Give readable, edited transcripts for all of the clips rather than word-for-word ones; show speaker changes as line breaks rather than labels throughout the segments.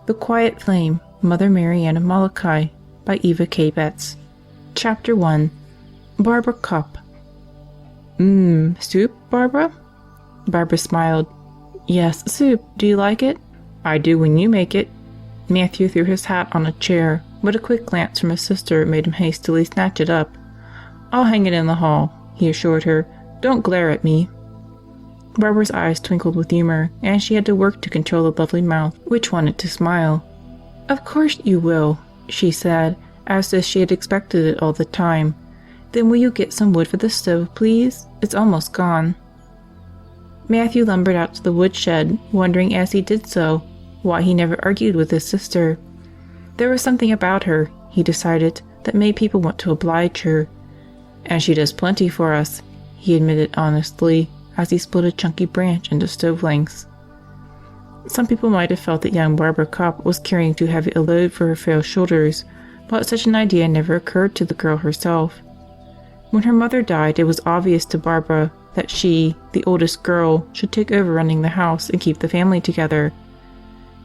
The Quiet Flame, Mother Marianne of Molokai by Eva K. Betts. Chapter 1. Barbara Kopp. Soup, Barbara? Barbara smiled. Yes, soup. Do you like it? I do when you make it. Matthew threw his hat on a chair, but a quick glance from his sister made him hastily snatch it up. I'll hang it in the hall, he assured her. Don't glare at me. Barbara's eyes twinkled with humor, and she had to work to control the lovely mouth, which wanted to smile. Of course you will, she said, as if she had expected it all the time. Then will you get some wood for the stove, please? It's almost gone. Matthew lumbered out to the woodshed, wondering as he did so why he never argued with his sister. There was something about her, he decided, that made people want to oblige her. And she does plenty for us, he admitted honestly, as he split a chunky branch into stove lengths. Some people might have felt that young Barbara Kopp was carrying too heavy a load for her frail shoulders, but such an idea never occurred to the girl herself. When her mother died, it was obvious to Barbara that she, the oldest girl, should take over running the house and keep the family together.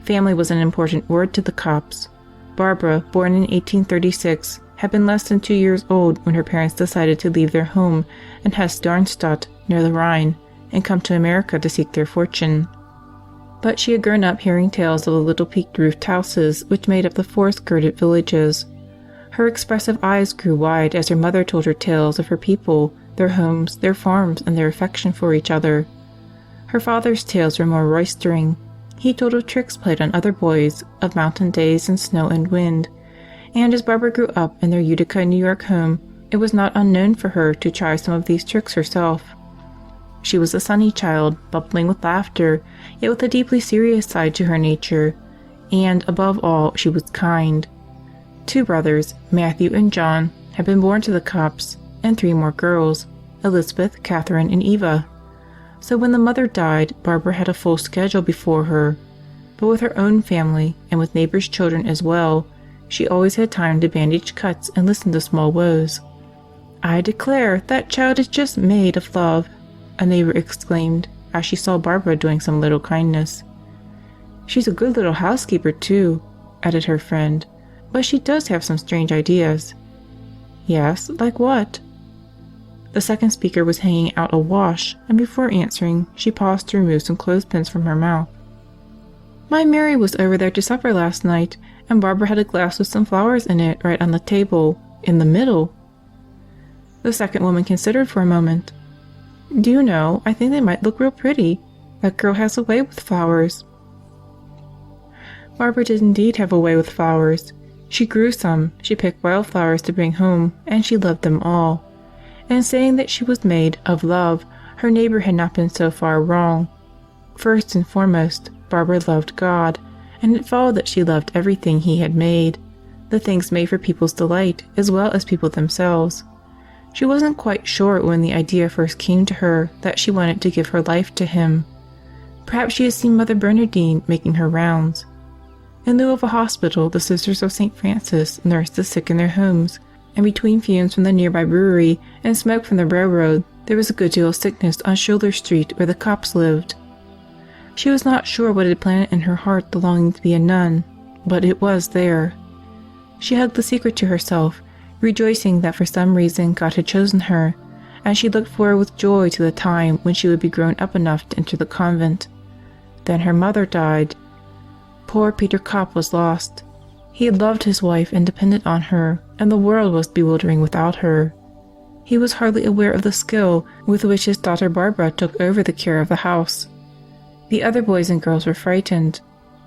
Family was an important word to the Kopps. Barbara, born in 1836, had been less than 2 years old when her parents decided to leave their home in Hesse-Darmstadt, near the Rhine, and come to America to seek their fortune. But she had grown up hearing tales of the little peaked-roofed houses which made up the forest-girded villages. Her expressive eyes grew wide as her mother told her tales of her people, their homes, their farms, and their affection for each other. Her father's tales were more roistering. He told of tricks played on other boys, of mountain days in snow and wind, and as Barbara grew up in their Utica, New York home, it was not unknown for her to try some of these tricks herself. She was a sunny child, bubbling with laughter, yet with a deeply serious side to her nature, and, above all, she was kind. 2 brothers, Matthew and John, had been born to the Kopps, and 3 more girls, Elizabeth, Catherine, and Eva. So when the mother died, Barbara had a full schedule before her. But with her own family, and with neighbors' children as well, she always had time to bandage cuts and listen to small woes. I declare, that child is just made of love, a neighbor exclaimed, as she saw Barbara doing some little kindness. She's a good little housekeeper, too, added her friend, but she does have some strange ideas. Yes, like what? The second speaker was hanging out a wash, and before answering, she paused to remove some clothespins from her mouth. My Mary was over there to supper last night, and Barbara had a glass with some flowers in it right on the table, in the middle. The second woman considered for a moment. Do you know, I think they might look real pretty. That girl has a way with flowers. Barbara did indeed have a way with flowers. She grew some, she picked wildflowers to bring home, and she loved them all. And saying that she was made of love, her neighbor had not been so far wrong. First and foremost, Barbara loved God, and it followed that she loved everything He had made, the things made for people's delight as well as people themselves. She wasn't quite sure when the idea first came to her that she wanted to give her life to Him. Perhaps she had seen Mother Bernardine making her rounds. In lieu of a hospital, the Sisters of St. Francis nursed the sick in their homes, and between fumes from the nearby brewery and smoke from the railroad, there was a good deal of sickness on Schuyler Street where the Kopps lived. She was not sure what had planted in her heart the longing to be a nun, but it was there. She hugged the secret to herself, rejoicing that for some reason God had chosen her, and she looked forward with joy to the time when she would be grown up enough to enter the convent. Then her mother died. Poor Peter Kopp was lost. He had loved his wife and depended on her, and the world was bewildering without her. He was hardly aware of the skill with which his daughter Barbara took over the care of the house. The other boys and girls were frightened.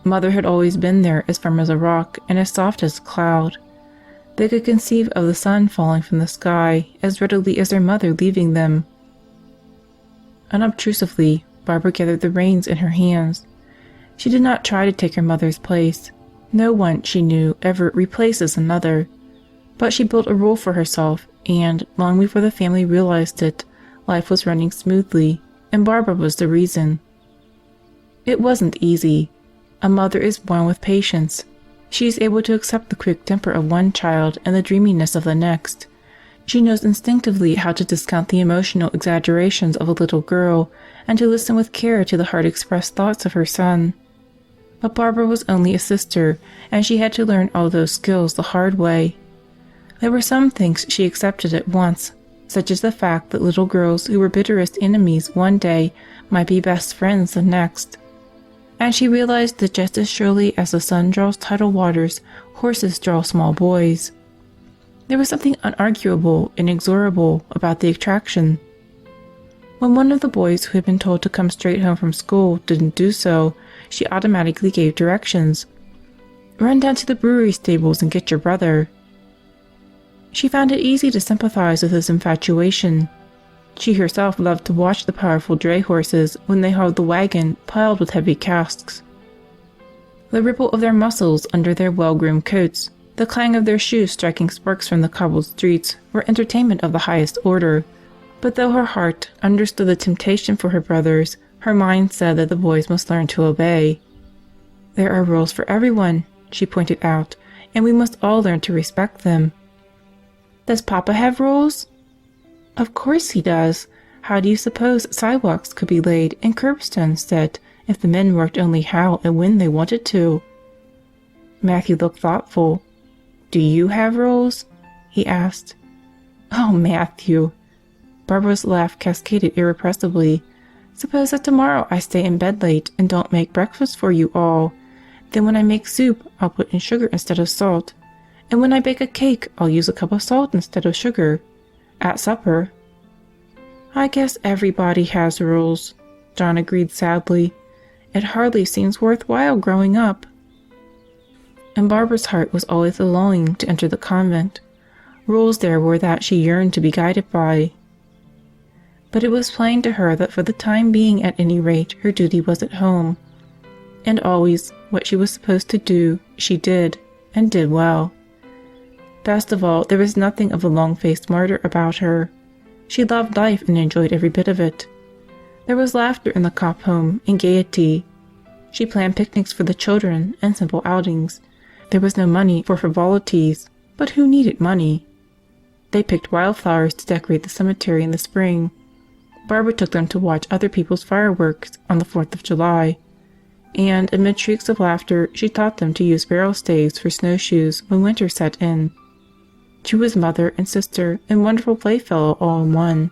Mother had always been there, as firm as a rock and as soft as a cloud. They could conceive of the sun falling from the sky as readily as their mother leaving them. Unobtrusively, Barbara gathered the reins in her hands. She did not try to take her mother's place. No one, she knew, ever replaces another. But she built a rule for herself, and, long before the family realized it, life was running smoothly, and Barbara was the reason. It wasn't easy. A mother is born with patience. She is able to accept the quick temper of one child and the dreaminess of the next. She knows instinctively how to discount the emotional exaggerations of a little girl, and to listen with care to the hard-expressed thoughts of her son. But Barbara was only a sister, and she had to learn all those skills the hard way. There were some things she accepted at once, such as the fact that little girls who were bitterest enemies one day might be best friends the next. And she realized that just as surely as the sun draws tidal waters, horses draw small boys. There was something unarguable, inexorable about the attraction. When one of the boys who had been told to come straight home from school didn't do so, she automatically gave directions. "Run down to the brewery stables and get your brother." She found it easy to sympathize with his infatuation. She herself loved to watch the powerful dray horses when they hauled the wagon piled with heavy casks. The ripple of their muscles under their well-groomed coats, the clang of their shoes striking sparks from the cobbled streets, were entertainment of the highest order. But though her heart understood the temptation for her brothers, her mind said that the boys must learn to obey. "There are rules for everyone," she pointed out, "and we must all learn to respect them." "Does Papa have rules?" "Of course he does. How do you suppose sidewalks could be laid and curbstones set if the men worked only how and when they wanted to?" Matthew looked thoughtful. "Do you have rules?" he asked. "Oh, Matthew!" Barbara's laugh cascaded irrepressibly. "Suppose that tomorrow I stay in bed late and don't make breakfast for you all. Then when I make soup, I'll put in sugar instead of salt. And when I bake a cake, I'll use a cup of salt instead of sugar. At supper—" "I guess everybody has rules," John agreed sadly. "It hardly seems worthwhile growing up." In Barbara's heart was always a longing to enter the convent. Rules there were that she yearned to be guided by. But it was plain to her that for the time being at any rate her duty was at home. And always, what she was supposed to do, she did, and did well. Best of all, there was nothing of the long-faced martyr about her. She loved life and enjoyed every bit of it. There was laughter in the Kopp home and gaiety. She planned picnics for the children and simple outings. There was no money for frivolities, but who needed money? They picked wildflowers to decorate the cemetery in the spring. Barbara took them to watch other people's fireworks on the 4th of July. And, amid shrieks of laughter, she taught them to use barrel staves for snowshoes when winter set in. She was mother and sister and wonderful playfellow all in one.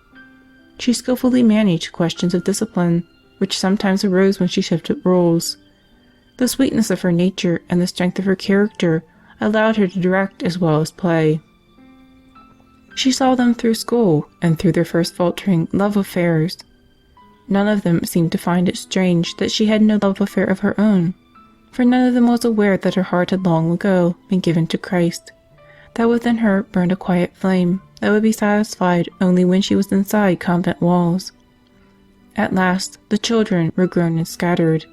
She skillfully managed questions of discipline, which sometimes arose when she shifted roles. The sweetness of her nature and the strength of her character allowed her to direct as well as play. She saw them through school and through their first faltering love affairs. None of them seemed to find it strange that she had no love affair of her own, for none of them was aware that her heart had long ago been given to Christ, that within her burned a quiet flame that would be satisfied only when she was inside convent walls. At last the children were grown and scattered.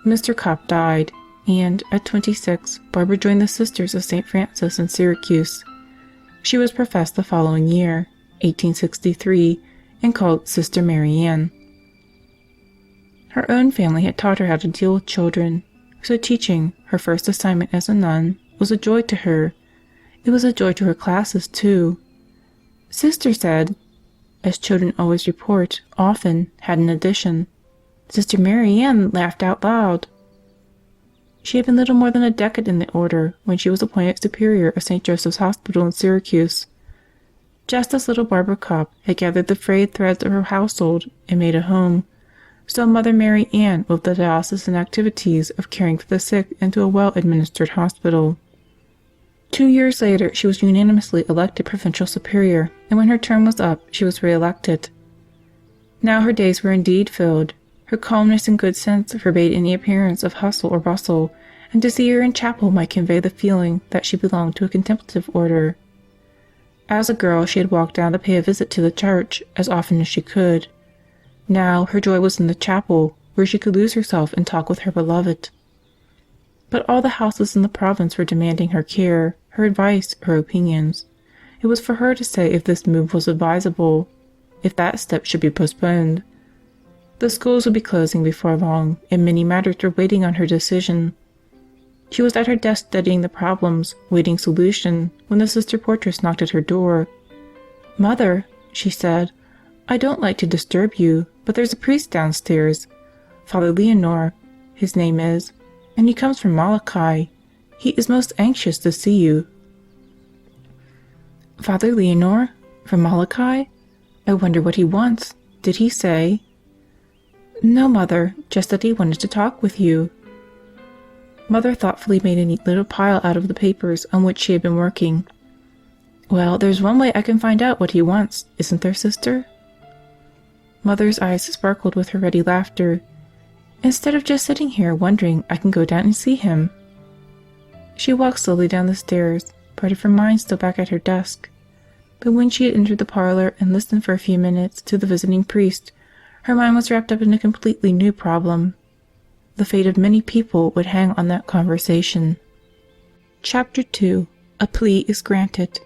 Mr. Kopp died, and at 26 Barbara joined the Sisters of St. Francis in Syracuse. She was professed the following year, 1863, and called Sister Marianne. Her own family had taught her how to deal with children, so teaching, her first assignment as a nun, was a joy to her. It was a joy to her classes, too. Sister said, as children always report, often had an addition. Sister Marianne laughed out loud. She had been little more than a decade in the order when she was appointed superior of St. Joseph's Hospital in Syracuse. Just as little Barbara Kopp had gathered the frayed threads of her household and made a home, so Mother Marianne wove the diocesan activities of caring for the sick into a well-administered hospital. 2 years later, she was unanimously elected provincial superior, and when her term was up, she was re-elected. Now her days were indeed filled. Her calmness and good sense forbade any appearance of hustle or bustle, and to see her in chapel might convey the feeling that she belonged to a contemplative order. As a girl, she had walked down to pay a visit to the church as often as she could. Now her joy was in the chapel, where she could lose herself and talk with her beloved. But all the houses in the province were demanding her care, her advice, her opinions. It was for her to say if this move was advisable, if that step should be postponed. The schools would be closing before long, and many matters were waiting on her decision. She was at her desk studying the problems, waiting solution, when the sister portress knocked at her door. "Mother," she said, "I don't like to disturb you, but there's a priest downstairs. Father Leonor, his name is. And he comes from Molokai. He is most anxious to see you." "Father Leonore? From Molokai? I wonder what he wants. Did he say?" "No, Mother, just that he wanted to talk with you." Mother thoughtfully made a neat little pile out of the papers on which she had been working. "Well, there's one way I can find out what he wants, isn't there, Sister?" Mother's eyes sparkled with her ready laughter. "Instead of just sitting here wondering, I can go down and see him." She walked slowly down the stairs, part of her mind still back at her desk. But when she had entered the parlor and listened for a few minutes to the visiting priest, her mind was wrapped up in a completely new problem. The fate of many people would hang on that conversation. Chapter 2. A Plea is Granted.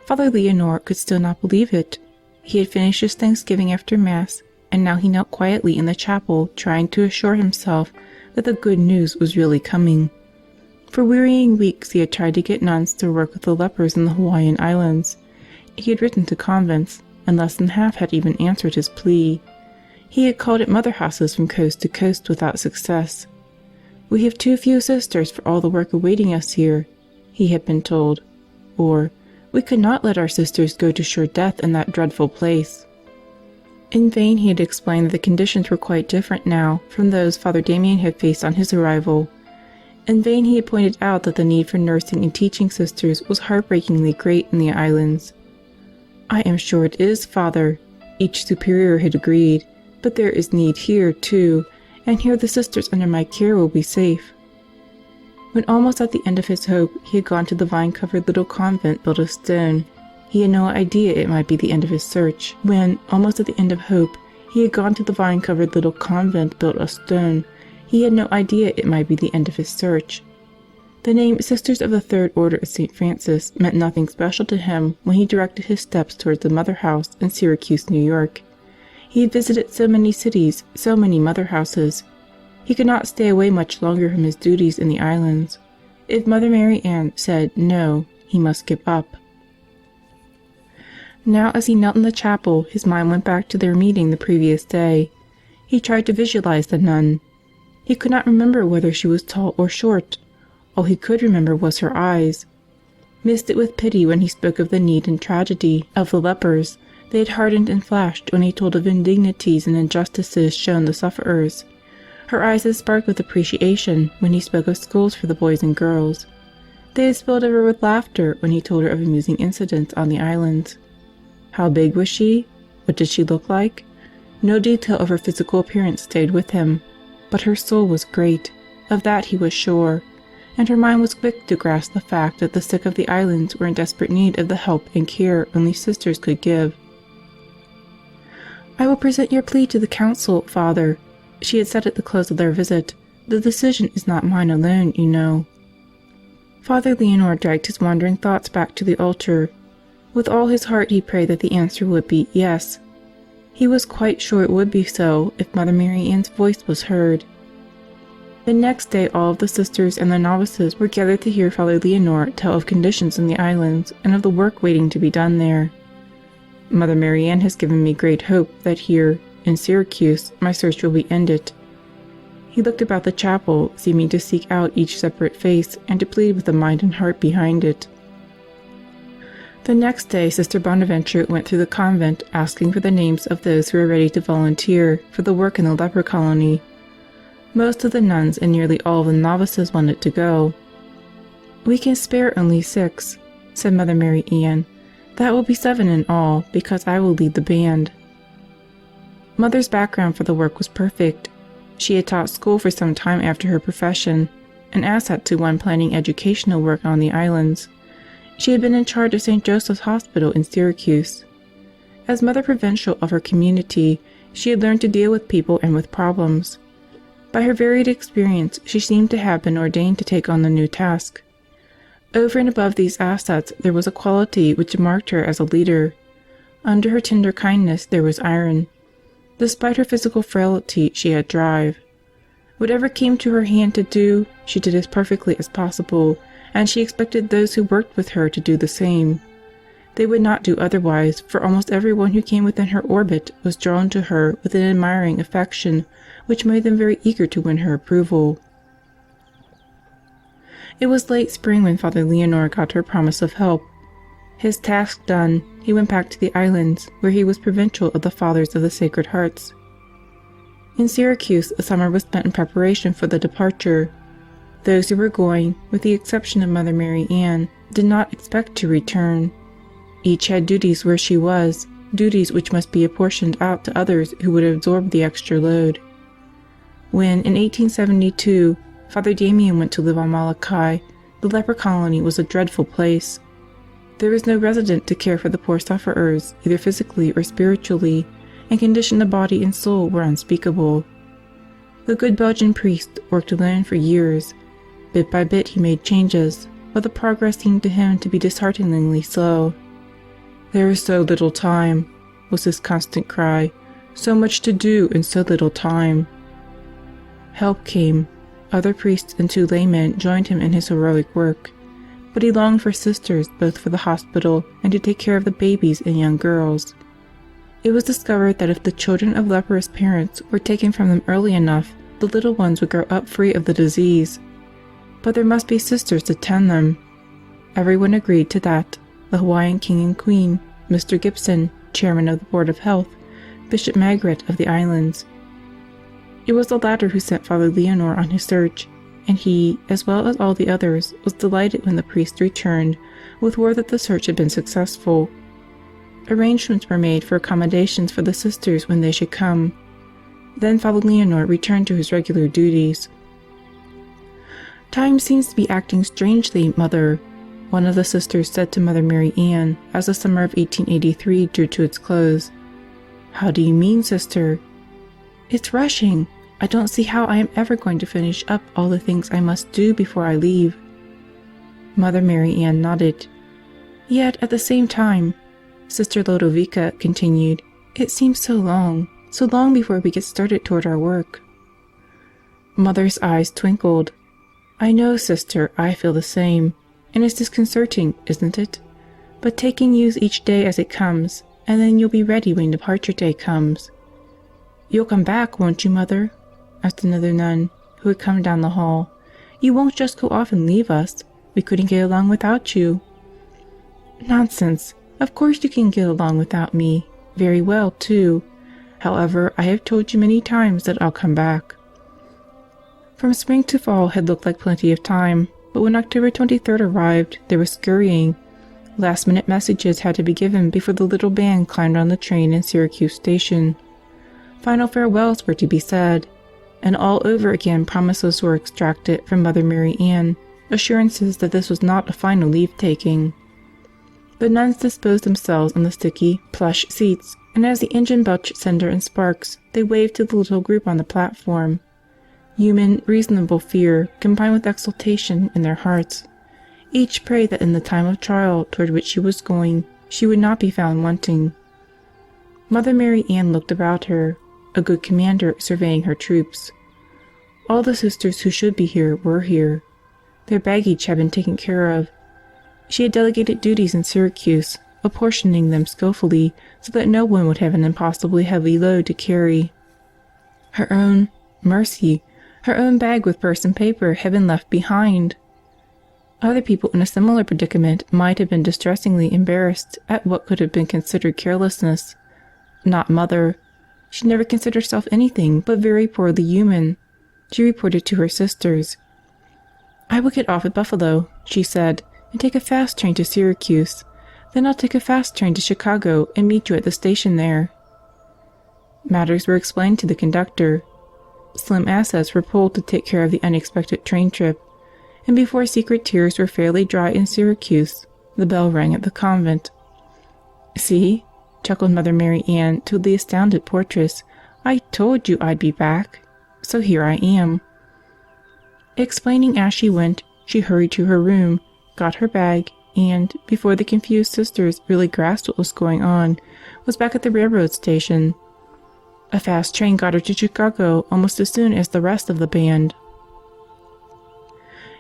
Father Leonore could still not believe it. He had finished his Thanksgiving after Mass, and now he knelt quietly in the chapel trying to assure himself that the good news was really coming. For wearying weeks he had tried to get nuns to work with the lepers in the Hawaiian Islands. He had written to convents, and less than half had even answered his plea. He had called at mother houses from coast to coast without success. "We have too few sisters for all the work awaiting us here," he had been told, or "We could not let our sisters go to sure death in that dreadful place." In vain he had explained that the conditions were quite different now from those Father Damien had faced on his arrival. In vain he had pointed out that the need for nursing and teaching sisters was heartbreakingly great in the islands. "I am sure it is, Father," each superior had agreed, "but there is need here, too, and here the sisters under my care will be safe." When almost at the end of his hope, he had gone to the vine-covered little convent built of stone. He had no idea it might be the end of his search. When, almost at the end of hope, he had gone to the vine-covered little convent built of stone, he had no idea it might be the end of his search. The name Sisters of the Third Order of St. Francis meant nothing special to him when he directed his steps towards the Mother House in Syracuse, New York. He had visited so many cities, so many mother houses. He could not stay away much longer from his duties in the islands. If Mother Marianne said no, he must give up. Now as he knelt in the chapel, his mind went back to their meeting the previous day. He tried to visualize the nun. He could not remember whether she was tall or short. All he could remember was her eyes. Misted with pity when he spoke of the need and tragedy of the lepers, they had hardened and flashed when he told of indignities and injustices shown the sufferers. Her eyes had sparkled with appreciation when he spoke of schools for the boys and girls. They had spilled over with laughter when he told her of amusing incidents on the islands. How big was she? What did she look like? No detail of her physical appearance stayed with him, but her soul was great, of that he was sure, and her mind was quick to grasp the fact that the sick of the islands were in desperate need of the help and care only sisters could give. "I will present your plea to the council, Father," she had said at the close of their visit. "The decision is not mine alone, you know." Father Leonore dragged his wandering thoughts back to the altar. With all his heart he prayed that the answer would be yes. He was quite sure it would be so if Mother Marianne's voice was heard. The next day all of the sisters and the novices were gathered to hear Father Leonore tell of conditions in the islands and of the work waiting to be done there. "Mother Marianne has given me great hope that here, in Syracuse, my search will be ended." He looked about the chapel, seeming to seek out each separate face and to plead with the mind and heart behind it. The next day Sister Bonaventure went through the convent asking for the names of those who were ready to volunteer for the work in the leper colony. Most of the nuns and nearly all of the novices wanted to go. "We can spare only 6, said Mother Marianne. "That will be 7 in all, because I will lead the band." Mother's background for the work was perfect. She had taught school for some time after her profession, an asset to one planning educational work on the islands. She had been in charge of St. Joseph's Hospital in Syracuse. As Mother Provincial of her community, she had learned to deal with people and with problems. By her varied experience, she seemed to have been ordained to take on the new task. Over and above these assets, there was a quality which marked her as a leader. Under her tender kindness there was iron. Despite her physical frailty, she had drive. Whatever came to her hand to do, she did as perfectly as possible, and she expected those who worked with her to do the same. They would not do otherwise, for almost everyone who came within her orbit was drawn to her with an admiring affection which made them very eager to win her approval. It was late spring when Father Leonor got her promise of help. His task done, he went back to the islands, where he was provincial of the Fathers of the Sacred Hearts. In Syracuse, the summer was spent in preparation for the departure. Those who were going, with the exception of Mother Marianne, did not expect to return. Each had duties where she was, duties which must be apportioned out to others who would absorb the extra load. When, in 1872, Father Damien went to live on Molokai, the leper colony was a dreadful place. There was no resident to care for the poor sufferers, either physically or spiritually, and condition of body and soul were unspeakable. The good Belgian priest worked alone for years. Bit by bit he made changes, but the progress seemed to him to be dishearteningly slow. "There is so little time," was his constant cry, "so much to do in so little time." Help came. Other priests and 2 laymen joined him in his heroic work, but he longed for sisters both for the hospital and to take care of the babies and young girls. It was discovered that if the children of leprous parents were taken from them early enough, the little ones would grow up free of the disease. But there must be sisters to tend them. Everyone agreed to that: the Hawaiian King and Queen, Mr. Gibson, Chairman of the Board of Health, Bishop Margaret of the islands. It was the latter who sent Father Leonor on his search, and he, as well as all the others, was delighted when the priest returned with word that the search had been successful. Arrangements were made for accommodations for the sisters when they should come. Then Father Leonor returned to his regular duties. "Time seems to be acting strangely, Mother," one of the sisters said to Mother Marianne as the summer of 1883 drew to its close. "How do you mean, Sister?" "It's rushing. I don't see how I am ever going to finish up all the things I must do before I leave." Mother Marianne nodded. "Yet, at the same time," Sister Lodovica continued, "it seems so long before we get started toward our work." Mother's eyes twinkled. "I know, Sister, I feel the same, and it's disconcerting, isn't it? But take and use each day as it comes, and then you'll be ready when departure day comes." "You'll come back, won't you, Mother?" asked another nun, who had come down the hall. "You won't just go off and leave us. We couldn't get along without you." "Nonsense! Of course you can get along without me. Very well, too. However, I have told you many times that I'll come back." From spring to fall had looked like plenty of time, but when October 23rd arrived, there was scurrying. Last-minute messages had to be given before the little band climbed on the train in Syracuse Station. Final farewells were to be said, and all over again promises were extracted from Mother Marianne, assurances that this was not a final leave-taking. The nuns disposed themselves on the sticky, plush seats, and as the engine belched cinder and sparks, they waved to the little group on the platform. Human, reasonable fear combined with exultation in their hearts. Each prayed that in the time of trial toward which she was going, she would not be found wanting. Mother Marianne looked about her, a good commander surveying her troops. All the sisters who should be here were here. Their baggage had been taken care of. She had delegated duties in Syracuse, apportioning them skillfully so that no one would have an impossibly heavy load to carry. Her own bag with purse and paper had been left behind. Other people in a similar predicament might have been distressingly embarrassed at what could have been considered carelessness. Not Mother. She never considered herself anything but very poorly human. She reported to her sisters. "I will get off at Buffalo," she said, "and take a fast train to Syracuse. Then I'll take a fast train to Chicago and meet you at the station there." Matters were explained to the conductor. Slim assets were pulled to take care of the unexpected train trip, and before secret tears were fairly dry in Syracuse, the bell rang at the convent. "See?" chuckled Mother Marianne to the astounded portress. "I told you I'd be back. So here I am." Explaining as she went, she hurried to her room, got her bag, and, before the confused sisters really grasped what was going on, was back at the railroad station. A fast train got her to Chicago almost as soon as the rest of the band.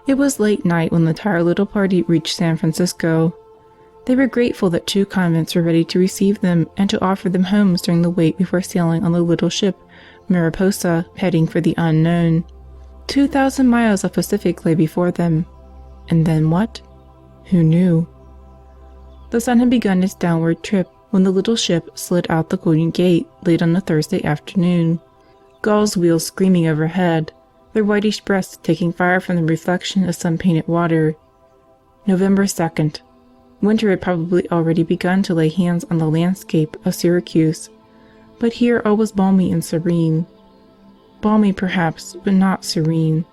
It was late night when the tired little party reached San Francisco. They were grateful that 2 convents were ready to receive them and to offer them homes during the wait before sailing on the little ship Mariposa, heading for the unknown. 2,000 miles of Pacific lay before them. And then what? Who knew? The sun had begun its downward trip when the little ship slid out the Golden Gate late on a Thursday afternoon, gulls' wheels screaming overhead, their whitish breasts taking fire from the reflection of sun-painted water. November 2nd. Winter had probably already begun to lay hands on the landscape of Syracuse, but here all was balmy and serene. Balmy, perhaps, but not serene.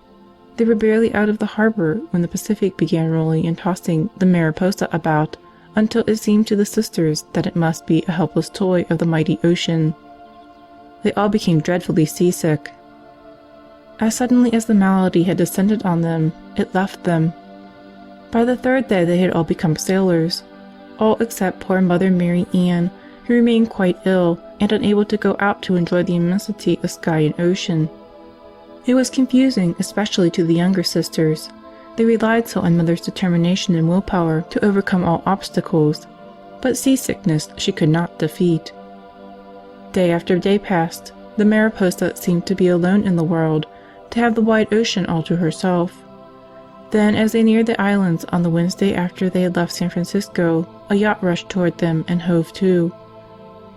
They were barely out of the harbor when the Pacific began rolling and tossing the Mariposa about until it seemed to the sisters that it must be a helpless toy of the mighty ocean. They all became dreadfully seasick. As suddenly as the malady had descended on them, it left them. By the third day they had all become sailors, all except poor Mother Marianne, who remained quite ill and unable to go out to enjoy the immensity of sky and ocean. It was confusing, especially to the younger sisters. They relied so on Mother's determination and willpower to overcome all obstacles, but seasickness she could not defeat. Day after day passed. The Mariposa seemed to be alone in the world, to have the wide ocean all to herself. Then, as they neared the islands on the Wednesday after they had left San Francisco, a yacht rushed toward them and hove to.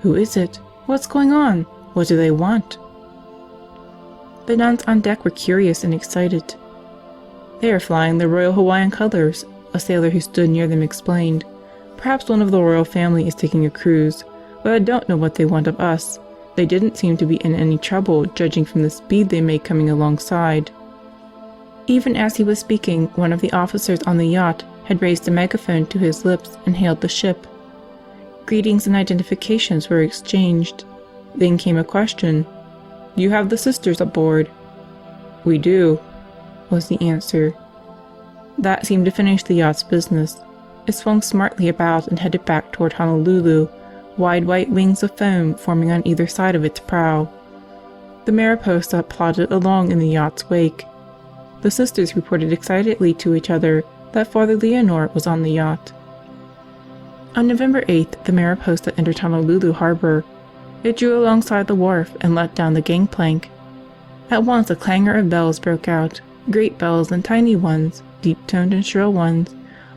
Who is it? What's going on? What do they want? The nuns on deck were curious and excited. They are flying the Royal Hawaiian colors, a sailor who stood near them explained. Perhaps one of the royal family is taking a cruise, but I don't know what they want of us. They didn't seem to be in any trouble, judging from the speed they made coming alongside. Even as he was speaking, one of the officers on the yacht had raised a megaphone to his lips and hailed the ship. Greetings and identifications were exchanged. Then came a question. "You have the sisters aboard?" "We do," was the answer. That seemed to finish the yacht's business. It swung smartly about and headed back toward Honolulu, wide white wings of foam forming on either side of its prow. The Mariposa plodded along in the yacht's wake. The sisters reported excitedly to each other that Father Leonore was on the yacht. On November 8th, the Mariposa entered Honolulu harbor. It drew alongside the wharf and let down the gangplank. At once a clangor of bells broke out, great bells and tiny ones, deep-toned and shrill ones.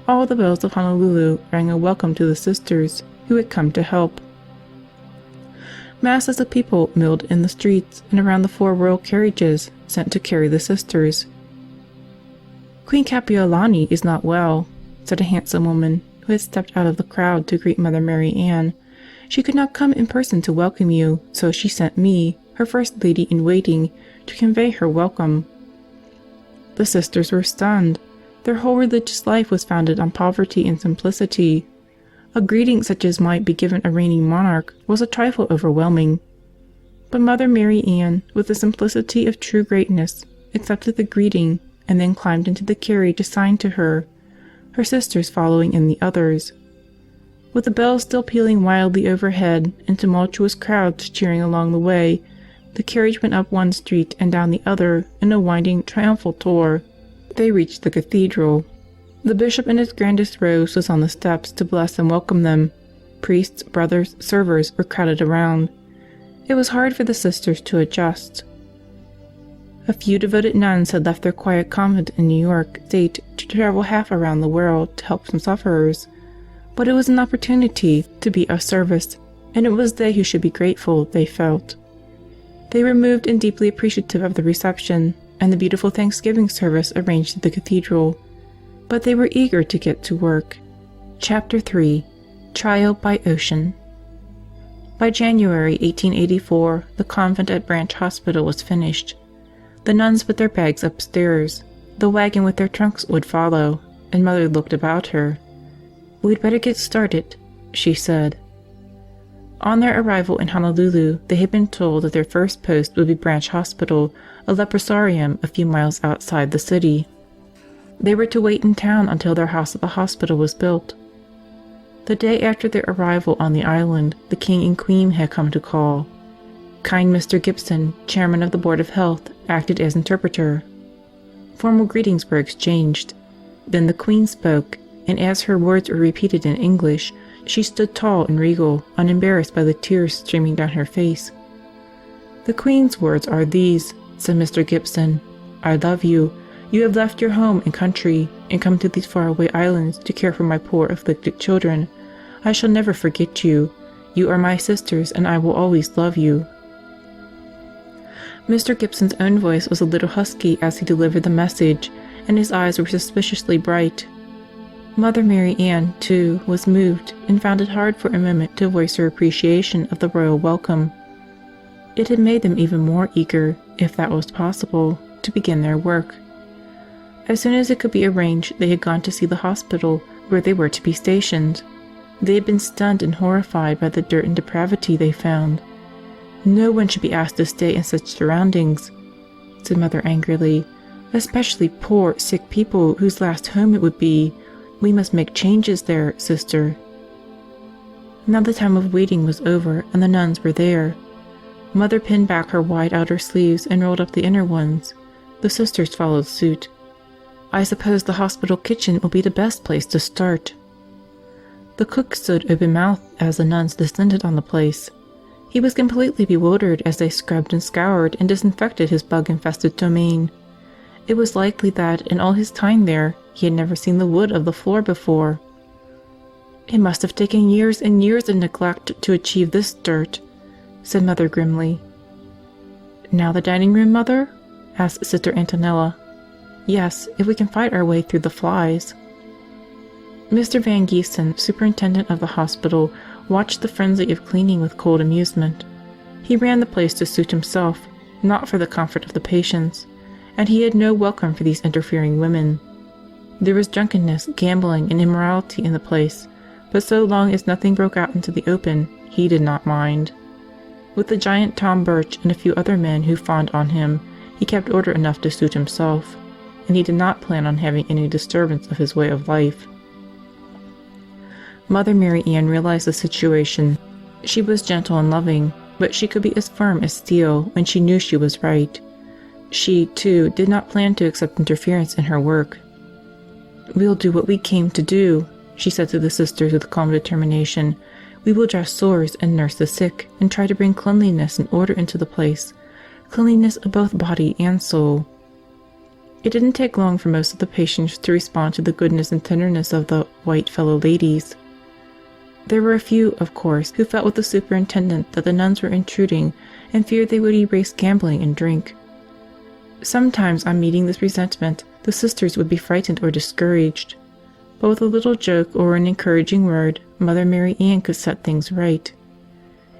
All the bells of Honolulu rang a welcome to the sisters who had come to help. Masses of people milled in the streets and around the 4 royal carriages sent to carry the sisters. "Queen Kapiolani is not well," said a handsome woman who had stepped out of the crowd to greet Mother Marianne. "She could not come in person to welcome you, so she sent me, her first lady-in-waiting, to convey her welcome." The sisters were stunned. Their whole religious life was founded on poverty and simplicity. A greeting such as might be given a reigning monarch was a trifle overwhelming. But Mother Marianne, with the simplicity of true greatness, accepted the greeting and then climbed into the carriage assigned to her, her sisters following in the others. With the bells still pealing wildly overhead and tumultuous crowds cheering along the way, the carriage went up one street and down the other in a winding, triumphal tour. They reached the cathedral. The bishop in his grandest robes was on the steps to bless and welcome them. Priests, brothers, servers were crowded around. It was hard for the sisters to adjust. A few devoted nuns had left their quiet convent in New York State to travel half around the world to help some sufferers. But it was an opportunity to be of service, and it was they who should be grateful, they felt. They were moved and deeply appreciative of the reception and the beautiful Thanksgiving service arranged at the cathedral. But they were eager to get to work. Chapter 3. Trial by Ocean. By January 1884, the convent at Branch Hospital was finished. The nuns put their bags upstairs. The wagon with their trunks would follow, and Mother looked about her. "We'd better get started," she said. On their arrival in Honolulu, they had been told that their first post would be Branch Hospital, a leprosarium a few miles outside the city. They were to wait in town until their house at the hospital was built. The day after their arrival on the island, the King and Queen had come to call. Kind Mr. Gibson, chairman of the Board of Health, acted as interpreter. Formal greetings were exchanged. Then the Queen spoke, and as her words were repeated in English, she stood tall and regal, unembarrassed by the tears streaming down her face. "The Queen's words are these," said Mr. Gibson. "I love you. You have left your home and country, and come to these faraway islands to care for my poor afflicted children. I shall never forget you. You are my sisters, and I will always love you." Mr. Gibson's own voice was a little husky as he delivered the message, and his eyes were suspiciously bright. Mother Marianne, too, was moved, and found it hard for a moment to voice her appreciation of the royal welcome. It had made them even more eager, if that was possible, to begin their work. As soon as it could be arranged, they had gone to see the hospital where they were to be stationed. They had been stunned and horrified by the dirt and depravity they found. "No one should be asked to stay in such surroundings," said Mother angrily, "especially poor, sick people whose last home it would be. We must make changes there, sister." Now the time of waiting was over, and the nuns were there. Mother pinned back her wide outer sleeves and rolled up the inner ones. The sisters followed suit. "I suppose the hospital kitchen will be the best place to start." The cook stood open-mouthed as the nuns descended on the place. He was completely bewildered as they scrubbed and scoured and disinfected his bug-infested domain. It was likely that, in all his time there, he had never seen the wood of the floor before. "It must have taken years and years of neglect to achieve this dirt," said Mother grimly. "Now the dining room, Mother?" asked Sister Antonella. "Yes, if we can fight our way through the flies." Mr. Van Giesen, superintendent of the hospital, watched the frenzy of cleaning with cold amusement. He ran the place to suit himself, not for the comfort of the patients, and he had no welcome for these interfering women. There was drunkenness, gambling, and immorality in the place, but so long as nothing broke out into the open, he did not mind. With the giant Tom Birch and a few other men who fawned on him, he kept order enough to suit himself, and he did not plan on having any disturbance of his way of life. Mother Marianne realized the situation. She was gentle and loving, but she could be as firm as steel when she knew she was right. She, too, did not plan to accept interference in her work. "We'll do what we came to do," she said to the sisters with calm determination. "We will dress sores and nurse the sick, and try to bring cleanliness and order into the place, cleanliness of both body and soul." It didn't take long for most of the patients to respond to the goodness and tenderness of the white fellow ladies. There were a few, of course, who felt with the superintendent that the nuns were intruding and feared they would erase gambling and drink. Sometimes, on meeting this resentment, the sisters would be frightened or discouraged, but with a little joke or an encouraging word, Mother Marianne could set things right.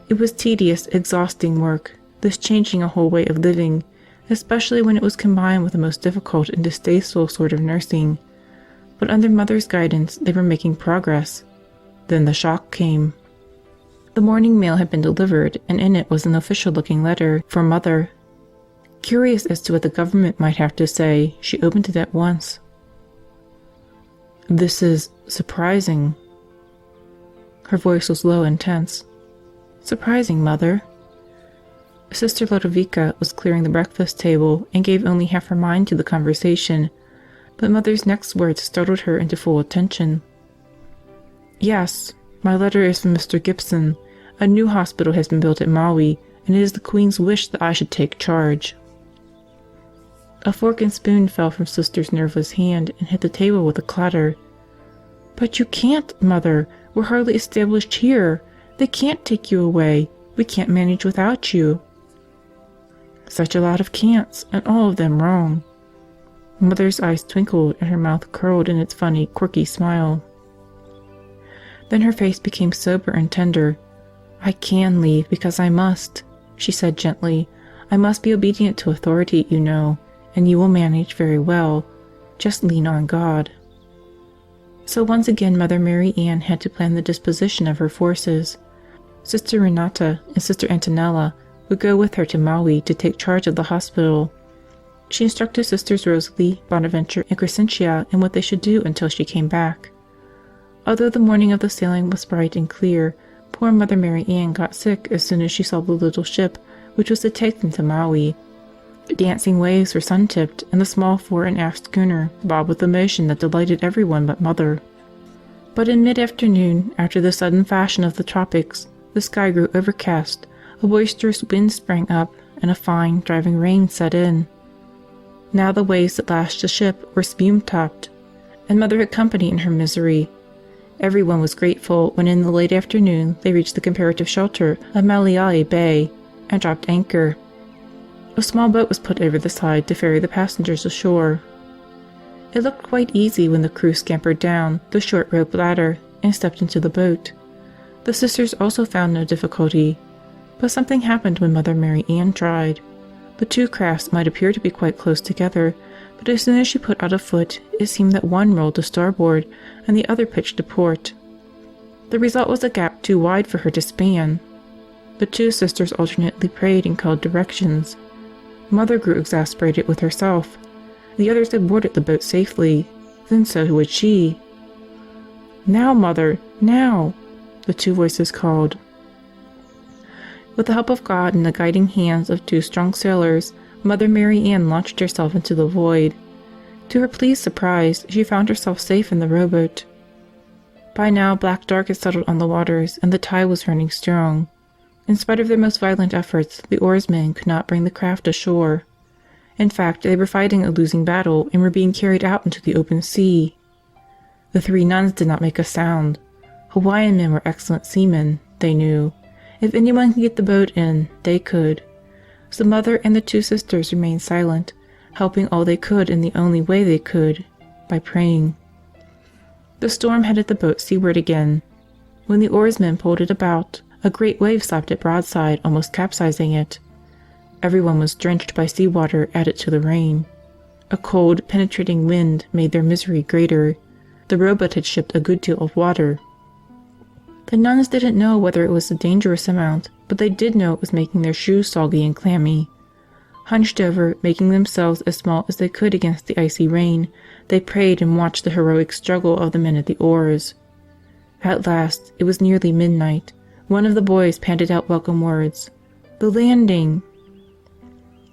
It was tedious, exhausting work, this changing a whole way of living, especially when it was combined with the most difficult and distasteful sort of nursing. But under Mother's guidance, they were making progress. Then the shock came. The morning mail had been delivered, and in it was an official-looking letter for Mother. Curious as to what the government might have to say, she opened it at once. "This is surprising." Her voice was low and tense. "Surprising, Mother?" Sister Lodovica was clearing the breakfast table and gave only half her mind to the conversation, but Mother's next words startled her into full attention. "Yes, my letter is from Mr. Gibson. A new hospital has been built at Maui, and it is the Queen's wish that I should take charge." A fork and spoon fell from Sister's nerveless hand and hit the table with a clatter. "But you can't, Mother. We're hardly established here. They can't take you away. We can't manage without you." Such a lot of can'ts, and all of them wrong. Mother's eyes twinkled and her mouth curled in its funny, quirky smile. Then her face became sober and tender. "I can leave because I must," she said gently. "I must be obedient to authority, you know, and you will manage very well. Just lean on God." So once again Mother Marianne had to plan the disposition of her forces. Sister Renata and Sister Antonella would go with her to Maui to take charge of the hospital. She instructed Sisters Rosalie, Bonaventure, and Crescentia in what they should do until she came back. Although the morning of the sailing was bright and clear, poor Mother Marianne got sick as soon as she saw the little ship which was to take them to Maui. The dancing waves were sun-tipped, and the small fore and aft schooner bobbed with a motion that delighted everyone but Mother. But in mid-afternoon, after the sudden fashion of the tropics, the sky grew overcast, a boisterous wind sprang up, and a fine, driving rain set in. Now the waves that lashed the ship were spume-topped, and Mother had company in her misery. Everyone was grateful when in the late afternoon they reached the comparative shelter of Maliai Bay and dropped anchor. A small boat was put over the side to ferry the passengers ashore. It looked quite easy when the crew scampered down the short rope ladder and stepped into the boat. The sisters also found no difficulty, but something happened when Mother Marianne tried. The two crafts might appear to be quite close together, but as soon as she put out a foot, it seemed that one rolled to starboard and the other pitched to port. The result was a gap too wide for her to span. The two sisters alternately prayed and called directions. Mother grew exasperated with herself. The others had boarded the boat safely. Then so would she. "Now, Mother, now!" the two voices called. With the help of God and the guiding hands of two strong sailors, Mother Marianne launched herself into the void. To her pleased surprise, she found herself safe in the rowboat. By now black dark had settled on the waters, and the tide was running strong. In spite of their most violent efforts, the oarsmen could not bring the craft ashore. In fact, they were fighting a losing battle and were being carried out into the open sea. The three nuns did not make a sound. Hawaiian men were excellent seamen, they knew. If anyone could get the boat in, they could. So Mother and the two sisters remained silent, helping all they could in the only way they could, by praying. The storm headed the boat seaward again. When the oarsmen pulled it about, a great wave slapped it broadside, almost capsizing it. Everyone was drenched by seawater added to the rain. A cold, penetrating wind made their misery greater. The rowboat had shipped a good deal of water. The nuns didn't know whether it was a dangerous amount, but they did know it was making their shoes soggy and clammy. Hunched over, making themselves as small as they could against the icy rain, they prayed and watched the heroic struggle of the men at the oars. At last, it was nearly midnight. One of the boys panted out welcome words. "The landing!"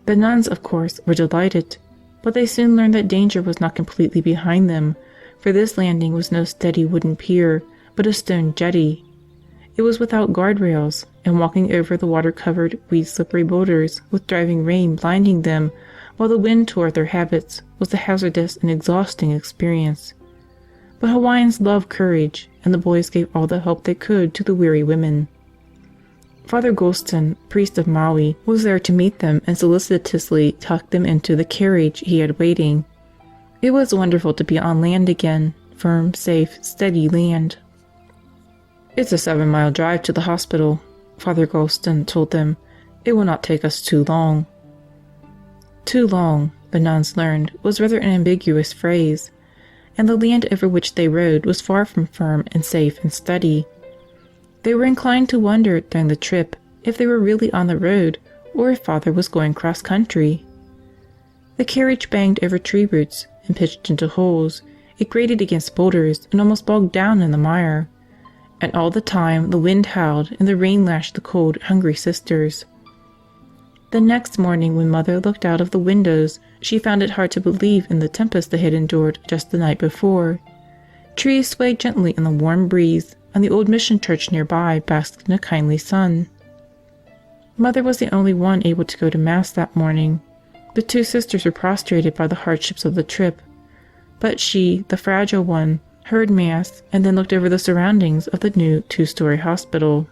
The nuns, of course, were delighted, but they soon learned that danger was not completely behind them, for this landing was no steady wooden pier, but a stone jetty. It was without guardrails, and walking over the water-covered, weed-slippery boulders, with driving rain blinding them while the wind tore at their habits, was a hazardous and exhausting experience. But Hawaiians love courage, and the boys gave all the help they could to the weary women. Father Golston, priest of Maui, was there to meet them and solicitously tuck them into the carriage he had waiting. It was wonderful to be on land again, firm, safe, steady land. "It's a 7-mile drive to the hospital," Father Golston told them. "It will not take us too long." Too long, the nuns learned, was rather an ambiguous phrase, and the land over which they rode was far from firm and safe and steady. They were inclined to wonder during the trip if they were really on the road or if Father was going cross-country. The carriage banged over tree roots and pitched into holes. It grated against boulders and almost bogged down in the mire. And all the time the wind howled and the rain lashed the cold, hungry sisters. The next morning when Mother looked out of the windows, she found it hard to believe in the tempest they had endured just the night before. Trees swayed gently in the warm breeze, and the old mission church nearby basked in a kindly sun. Mother was the only one able to go to Mass that morning. The two sisters were prostrated by the hardships of the trip, but she, the fragile one, heard Mass and then looked over the surroundings of the new 2-story hospital.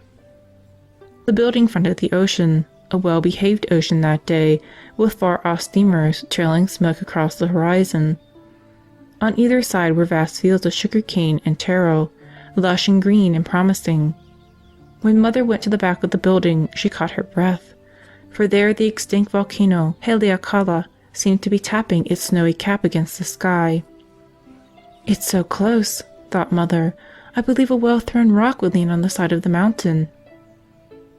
The building fronted the ocean, a well-behaved ocean that day, with far-off steamers trailing smoke across the horizon. On either side were vast fields of sugar cane and taro, lush and green and promising. When Mother went to the back of the building, she caught her breath, for there the extinct volcano Haleakala seemed to be tapping its snowy cap against the sky. "It's so close," thought Mother. "I believe a well-thrown rock would land on the side of the mountain."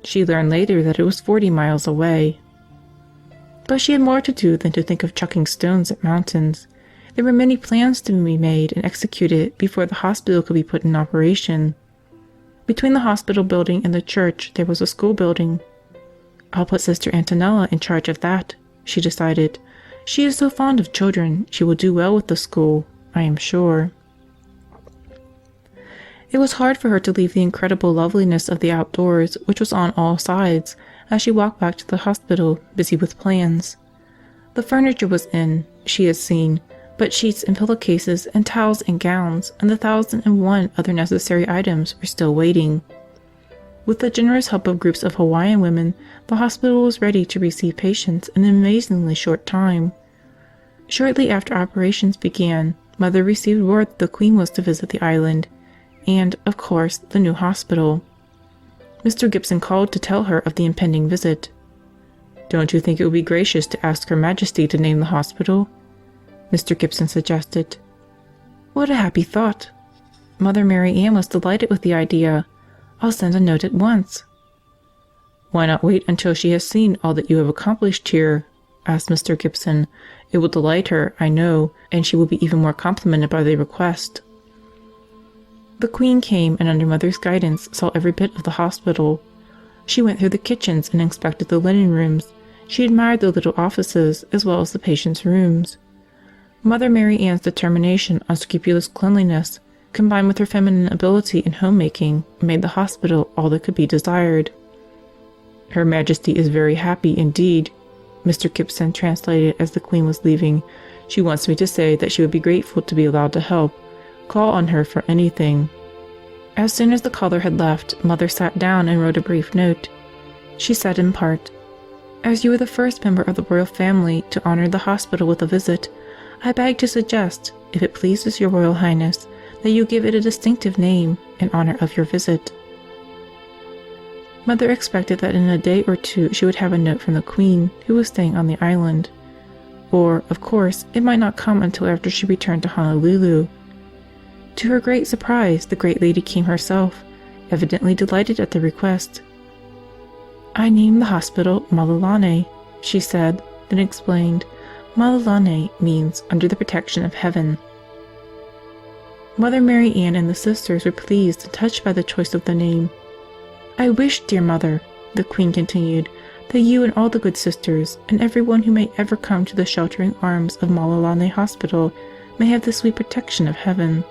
She learned later that it was 40 miles away. But she had more to do than to think of chucking stones at mountains. There were many plans to be made and executed before the hospital could be put in operation. Between the hospital building and the church there was a school building. "I'll put Sister Antonella in charge of that," she decided. "She is so fond of children, she will do well with the school, I am sure." It was hard for her to leave the incredible loveliness of the outdoors, which was on all sides, as she walked back to the hospital, busy with plans. The furniture was in, she had seen, but sheets and pillowcases and towels and gowns and the 1,001 other necessary items were still waiting. With the generous help of groups of Hawaiian women, the hospital was ready to receive patients in an amazingly short time. Shortly after operations began, Mother received word that the Queen was to visit the island, and, of course, the new hospital. Mr. Gibson called to tell her of the impending visit. "Don't you think it would be gracious to ask Her Majesty to name the hospital?" Mr. Gibson suggested. "What a happy thought!" Mother Marianne was delighted with the idea. "I'll send a note at once." "Why not wait until she has seen all that you have accomplished here?" asked Mr. Gibson. "It will delight her, I know, and she will be even more complimented by the request." The Queen came and under Mother's guidance saw every bit of the hospital. She went through the kitchens and inspected the linen rooms. She admired the little offices as well as the patients' rooms. Mother Marianne's determination on scrupulous cleanliness, combined with her feminine ability in homemaking, made the hospital all that could be desired. "Her Majesty is very happy indeed," Mr. Gibson translated as the Queen was leaving. "She wants me to say that she would be grateful to be allowed to help. Call on her for anything." As soon as the caller had left, Mother sat down and wrote a brief note. She said in part, "As you are the first member of the royal family to honor the hospital with a visit, I beg to suggest, if it pleases your Royal Highness, that you give it a distinctive name in honor of your visit." Mother expected that in a day or two she would have a note from the Queen, who was staying on the island. Or, of course, it might not come until after she returned to Honolulu. To her great surprise, the great lady came herself, evidently delighted at the request. "I named the hospital Malulane," she said, then explained, "Malulane means under the protection of heaven." Mother Marianne and the sisters were pleased and touched by the choice of the name. "I wish, dear Mother," the Queen continued, "that you and all the good sisters, and everyone who may ever come to the sheltering arms of Malulane Hospital, may have the sweet protection of heaven."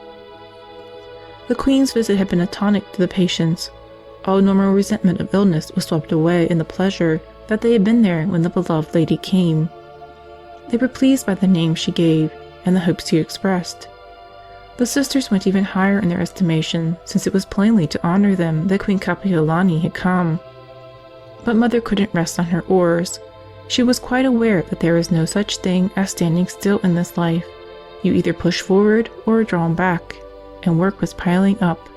The Queen's visit had been a tonic to the patients. All normal resentment of illness was swept away in the pleasure that they had been there when the beloved lady came. They were pleased by the name she gave and the hopes she expressed. The sisters went even higher in their estimation, since it was plainly to honor them that Queen Kapiolani had come. But Mother couldn't rest on her oars. She was quite aware that there is no such thing as standing still in this life. You either push forward or are drawn back, and work was piling up.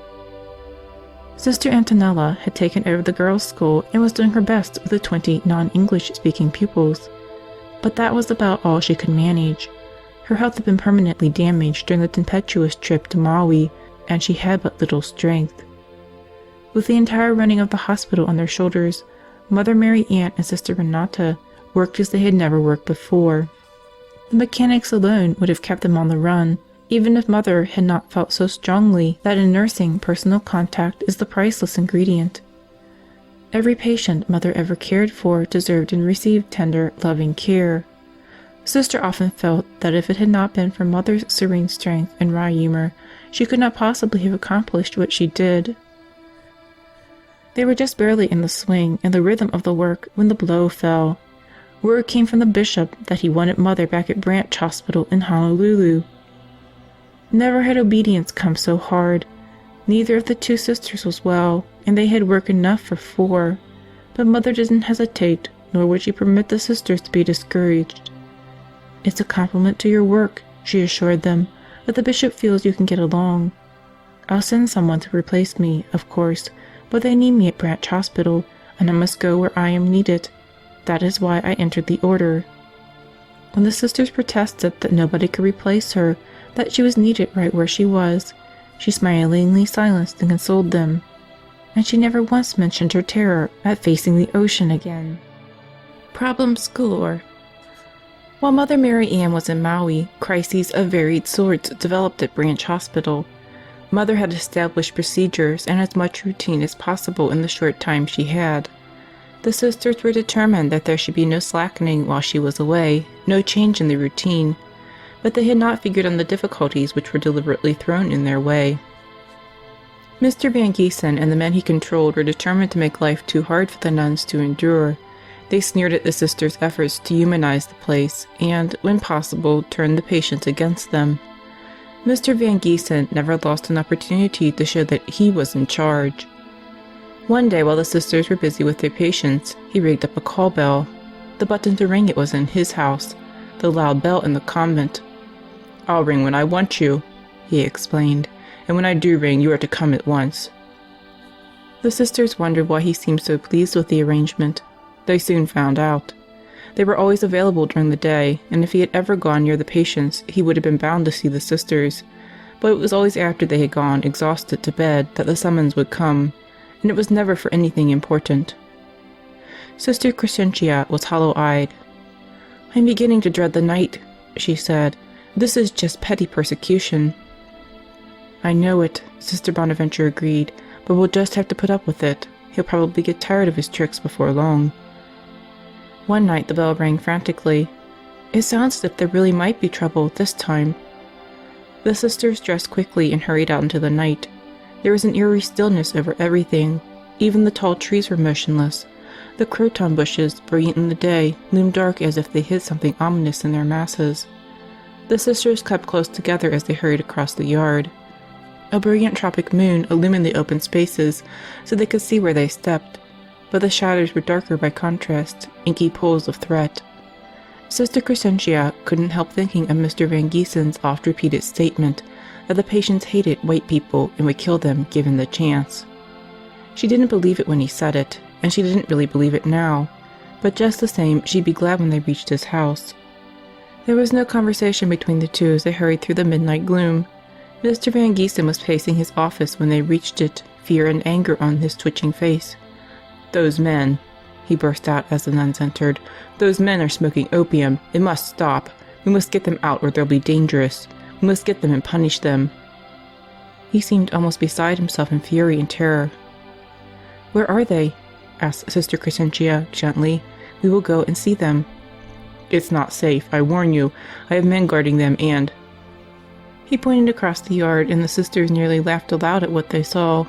Sister Antonella had taken over the girls' school and was doing her best with the 20 non-English speaking pupils. But that was about all she could manage. Her health had been permanently damaged during the tempestuous trip to Maui, and she had but little strength. With the entire running of the hospital on their shoulders, Mother Marianne and Sister Renata worked as they had never worked before. The mechanics alone would have kept them on the run, even if Mother had not felt so strongly that in nursing personal contact is the priceless ingredient. Every patient Mother ever cared for deserved and received tender, loving care. Sister often felt that if it had not been for Mother's serene strength and wry humor, she could not possibly have accomplished what she did. They were just barely in the swing and the rhythm of the work when the blow fell. Word came from the bishop that he wanted Mother back at Branch Hospital in Honolulu. Never had obedience come so hard. Neither of the two sisters was well, and they had work enough for 4. But Mother didn't hesitate, nor would she permit the sisters to be discouraged. "It's a compliment to your work," she assured them, "that the bishop feels you can get along. I'll send someone to replace me, of course, but they need me at Branch Hospital, and I must go where I am needed. That is why I entered the order." When the sisters protested that nobody could replace her, that she was needed right where she was, she smilingly silenced and consoled them. And she never once mentioned her terror at facing the ocean again. Problems galore. While Mother Marianne was in Maui, crises of varied sorts developed at Branch Hospital. Mother had established procedures and as much routine as possible in the short time she had. The sisters were determined that there should be no slackening while she was away, no change in the routine, but they had not figured on the difficulties which were deliberately thrown in their way. Mr. Van Giesen and the men he controlled were determined to make life too hard for the nuns to endure. They sneered at the sisters' efforts to humanize the place and, when possible, turned the patients against them. Mr. Van Giesen never lost an opportunity to show that he was in charge. One day, while the sisters were busy with their patients, he rigged up a call bell. The button to ring it was in his house, the loud bell in the convent. "I'll ring when I want you," he explained, "and when I do ring, you are to come at once." The sisters wondered why he seemed so pleased with the arrangement. They soon found out. They were always available during the day, and if he had ever gone near the patients, he would have been bound to see the sisters. But it was always after they had gone, exhausted, to bed that the summons would come, and it was never for anything important. Sister Crescentia was hollow-eyed. "I'm beginning to dread the night," she said. "This is just petty persecution." "I know it," Sister Bonaventure agreed, "but we'll just have to put up with it. He'll probably get tired of his tricks before long." One night the bell rang frantically. It sounds as if there really might be trouble this time. The sisters dressed quickly and hurried out into the night. There was an eerie stillness over everything. Even the tall trees were motionless. The croton bushes, brilliant in the day, loomed dark as if they hid something ominous in their masses. The sisters kept close together as they hurried across the yard. A brilliant tropic moon illumined the open spaces so they could see where they stepped, but the shadows were darker by contrast, inky pools of threat. Sister Crescentia couldn't help thinking of Mr. Van Giesen's oft-repeated statement that the patients hated white people and would kill them given the chance. She didn't believe it when he said it, and she didn't really believe it now, but just the same she'd be glad when they reached his house. There was no conversation between the two as they hurried through the midnight gloom. Mr. Van Giesen was pacing his office when they reached it, fear and anger on his twitching face. "Those men," he burst out as the nuns entered, "those men are smoking opium. It must stop. We must get them out or they'll be dangerous. We must get them and punish them." He seemed almost beside himself in fury and terror. "Where are they?" asked Sister Crescentia gently. "We will go and see them." "It's not safe, I warn you. I have men guarding them and—" He pointed across the yard, and the sisters nearly laughed aloud at what they saw.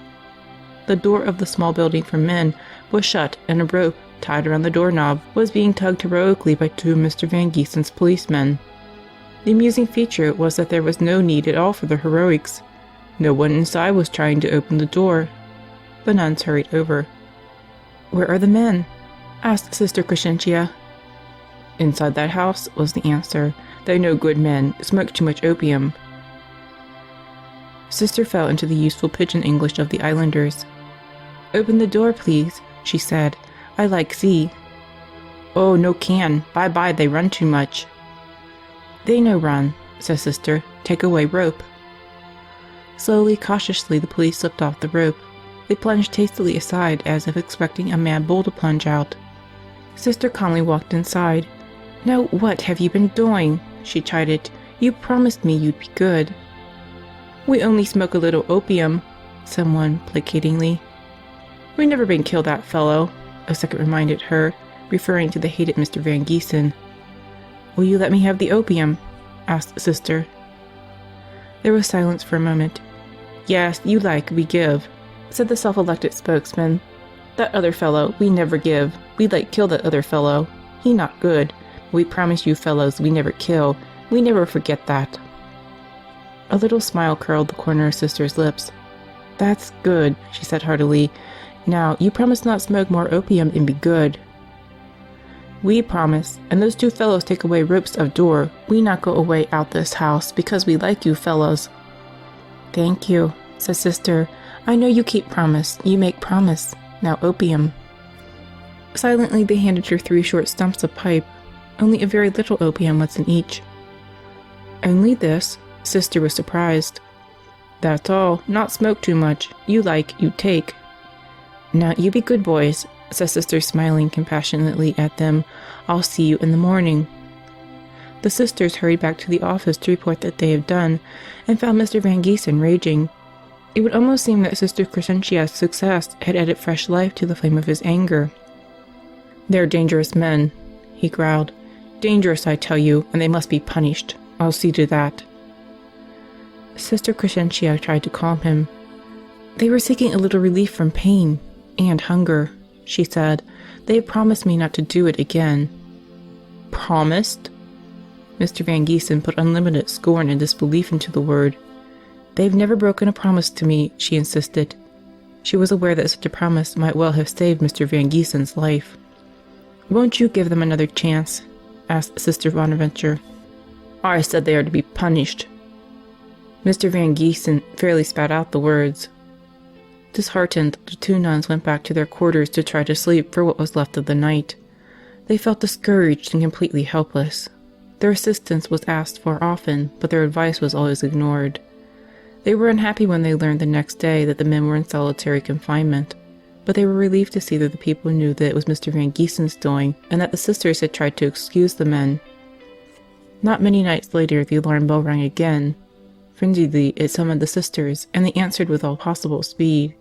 The door of the small building for men was shut, and a rope, tied around the doorknob, was being tugged heroically by two of Mr. Van Giesen's policemen. The amusing feature was that there was no need at all for the heroics. No one inside was trying to open the door. The nuns hurried over. "Where are the men?" asked Sister Crescentia. "Inside that house," was the answer. "They're no good men, smoke too much opium." Sister fell into the useful pidgin English of the islanders. "Open the door, please," she said. "I like see." "Oh, no can. Bye-bye, they run too much." "They no run," said Sister. "Take away rope." Slowly, cautiously, the police slipped off the rope. They plunged hastily aside as if expecting a mad bull to plunge out. Sister calmly walked inside. "Now what have you been doing?" she chided. "You promised me you'd be good." "We only smoke a little opium," said one placatingly. "We never been kill that fellow," a second reminded her, referring to the hated Mr. Van Giesen. "Will you let me have the opium?" asked Sister. There was silence for a moment. "Yes, you like, we give," said the self-elected spokesman. "That other fellow, we never give. We like kill that other fellow. He not good. We promise you fellows we never kill. We never forget that." A little smile curled the corner of Sister's lips. "That's good," she said heartily. "Now, you promise not smoke more opium and be good." "We promise, and those two fellows take away ropes of door. We not go away out this house because we like you fellows." "Thank you," said Sister. "I know you keep promise. You make promise. Now opium." Silently they handed her 3 short stumps of pipe. Only a very little opium was in each. "Only this?" Sister was surprised. "That's all. Not smoke too much. You like, you take." "Now you be good boys," said Sister, smiling compassionately at them. "I'll see you in the morning." The sisters hurried back to the office to report that they had done, and found Mr. Van Giesen raging. It would almost seem that Sister Crescentia's success had added fresh life to the flame of his anger. "They're dangerous men," he growled. "Dangerous, I tell you, and they must be punished. I'll see to that." Sister Crescentia tried to calm him. "They were seeking a little relief from pain and hunger," she said. They have promised me not to do it again." "Promised?" Mr. Van Giesen put unlimited scorn and disbelief into the word. "They've never broken a promise to me," she insisted. She was aware that such a promise might well have saved Mr. Van Giesen's life. "Won't you give them another chance?" asked Sister Bonaventure. "I said they are to be punished." Mr. Van Giesen fairly spat out the words. Disheartened, the two nuns went back to their quarters to try to sleep for what was left of the night. They felt discouraged and completely helpless. Their assistance was asked for often, but their advice was always ignored. They were unhappy when they learned the next day that the men were in solitary confinement, but they were relieved to see that the people knew that it was Mr. Van Giesen's doing and that the sisters had tried to excuse the men. Not many nights later, the alarm bell rang again. Frenziedly, it summoned the sisters, and they answered with all possible speed.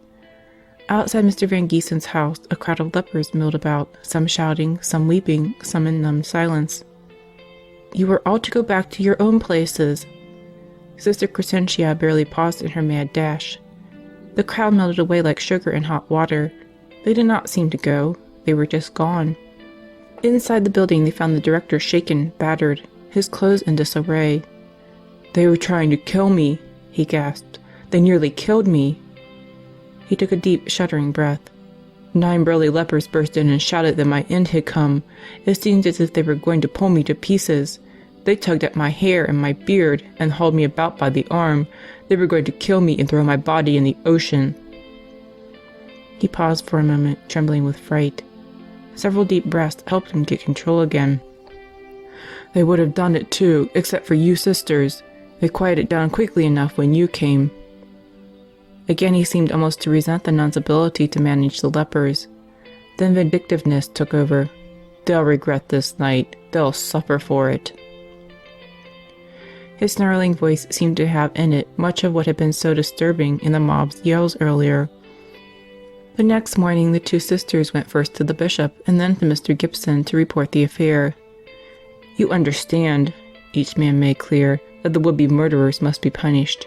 Outside Mr. Van Giesen's house, a crowd of lepers milled about, some shouting, some weeping, some in numbed silence. "You are all to go back to your own places." Sister Crescentia barely paused in her mad dash. The crowd melted away like sugar in hot water. They did not seem to go. They were just gone. Inside the building, they found the director shaken, battered, his clothes in disarray. "They were trying to kill me," he gasped. "They nearly killed me." He took a deep, shuddering breath. 9 burly lepers burst in and shouted that my end had come. It seemed as if they were going to pull me to pieces. They tugged at my hair and my beard and hauled me about by the arm. They were going to kill me and throw my body in the ocean. He paused for a moment, trembling with fright. Several deep breaths helped him get control again. "They would have done it too, except for you sisters. They quieted down quickly enough when you came." Again he seemed almost to resent the nuns' ability to manage the lepers. Then vindictiveness took over. "They'll regret this night. They'll suffer for it." His snarling voice seemed to have in it much of what had been so disturbing in the mob's yells earlier. The next morning the two sisters went first to the bishop and then to Mr. Gibson to report the affair. "You understand," each man made clear, "that the would-be murderers must be punished."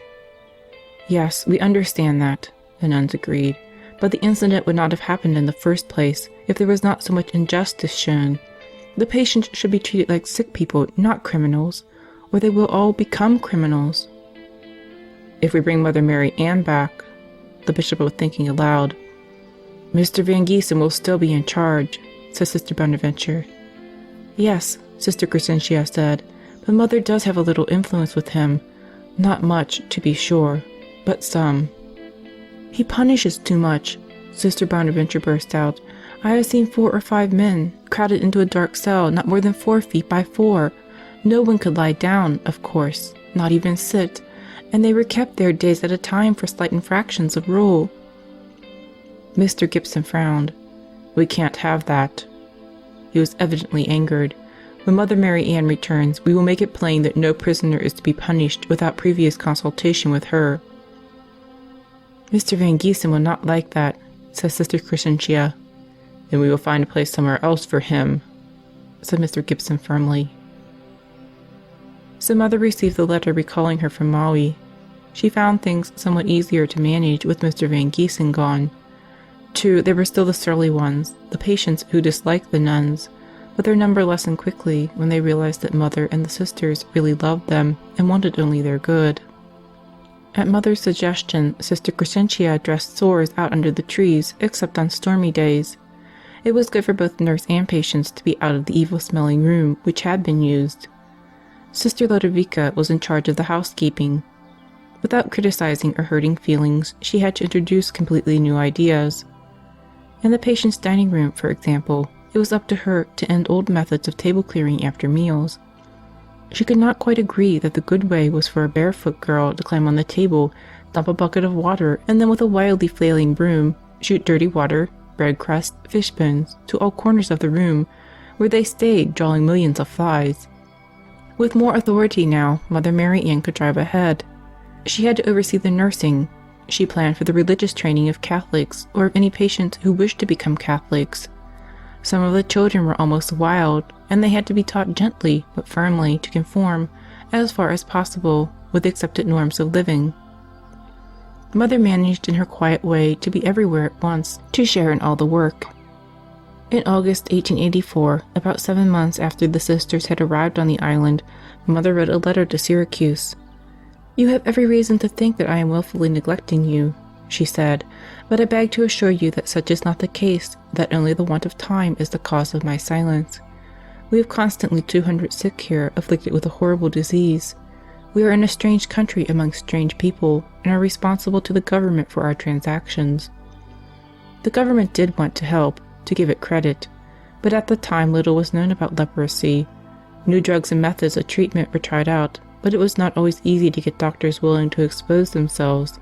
"Yes, we understand that," the nuns agreed, "but the incident would not have happened in the first place if there was not so much injustice shown. The patients should be treated like sick people, not criminals, or they will all become criminals." "If we bring Mother Marianne back," the bishop was thinking aloud. "Mr. Van Giesen will still be in charge," said Sister Bonaventure. "Yes," Sister Crescentia said, "but Mother does have a little influence with him. Not much, to be sure, but some." "He punishes too much," Sister Bonaventure burst out. "I have seen 4 or 5 men crowded into a dark cell not more than 4 feet by 4. No one could lie down, of course, not even sit, and they were kept there days at a time for slight infractions of rule." Mr. Gibson frowned. "We can't have that." He was evidently angered. "When Mother Marianne returns, we will make it plain that no prisoner is to be punished without previous consultation with her." "Mr. Van Giesen will not like that," said Sister Crescentia. "Then we will find a place somewhere else for him," said Mr. Gibson firmly. So Mother received the letter recalling her from Maui. She found things somewhat easier to manage with Mr. Van Giesen gone. True, there were still the surly ones, the patients who disliked the nuns, but their number lessened quickly when they realized that Mother and the sisters really loved them and wanted only their good. At Mother's suggestion, Sister Crescentia dressed sores out under the trees, except on stormy days. It was good for both nurse and patients to be out of the evil-smelling room which had been used. Sister Lodovica was in charge of the housekeeping. Without criticizing or hurting feelings, she had to introduce completely new ideas. In the patient's dining room, for example, it was up to her to end old methods of table clearing after meals. She could not quite agree that the good way was for a barefoot girl to climb on the table, dump a bucket of water, and then with a wildly flailing broom, shoot dirty water, bread crusts, fish bones, to all corners of the room, where they stayed, drawing millions of flies. With more authority now, Mother Marianne could drive ahead. She had to oversee the nursing. She planned for the religious training of Catholics or of any patients who wished to become Catholics. Some of the children were almost wild, and they had to be taught gently but firmly to conform, as far as possible, with accepted norms of living. Mother managed in her quiet way to be everywhere at once, to share in all the work. In August 1884, about 7 months after the sisters had arrived on the island, Mother wrote a letter to Syracuse. "You have every reason to think that I am wilfully neglecting you," she said, "but I beg to assure you that such is not the case, that only the want of time is the cause of my silence. We have constantly 200 sick here, afflicted with a horrible disease. We are in a strange country among strange people, and are responsible to the government for our transactions." The government did want to help, to give it credit, but at the time little was known about leprosy. New drugs and methods of treatment were tried out, but it was not always easy to get doctors willing to expose themselves.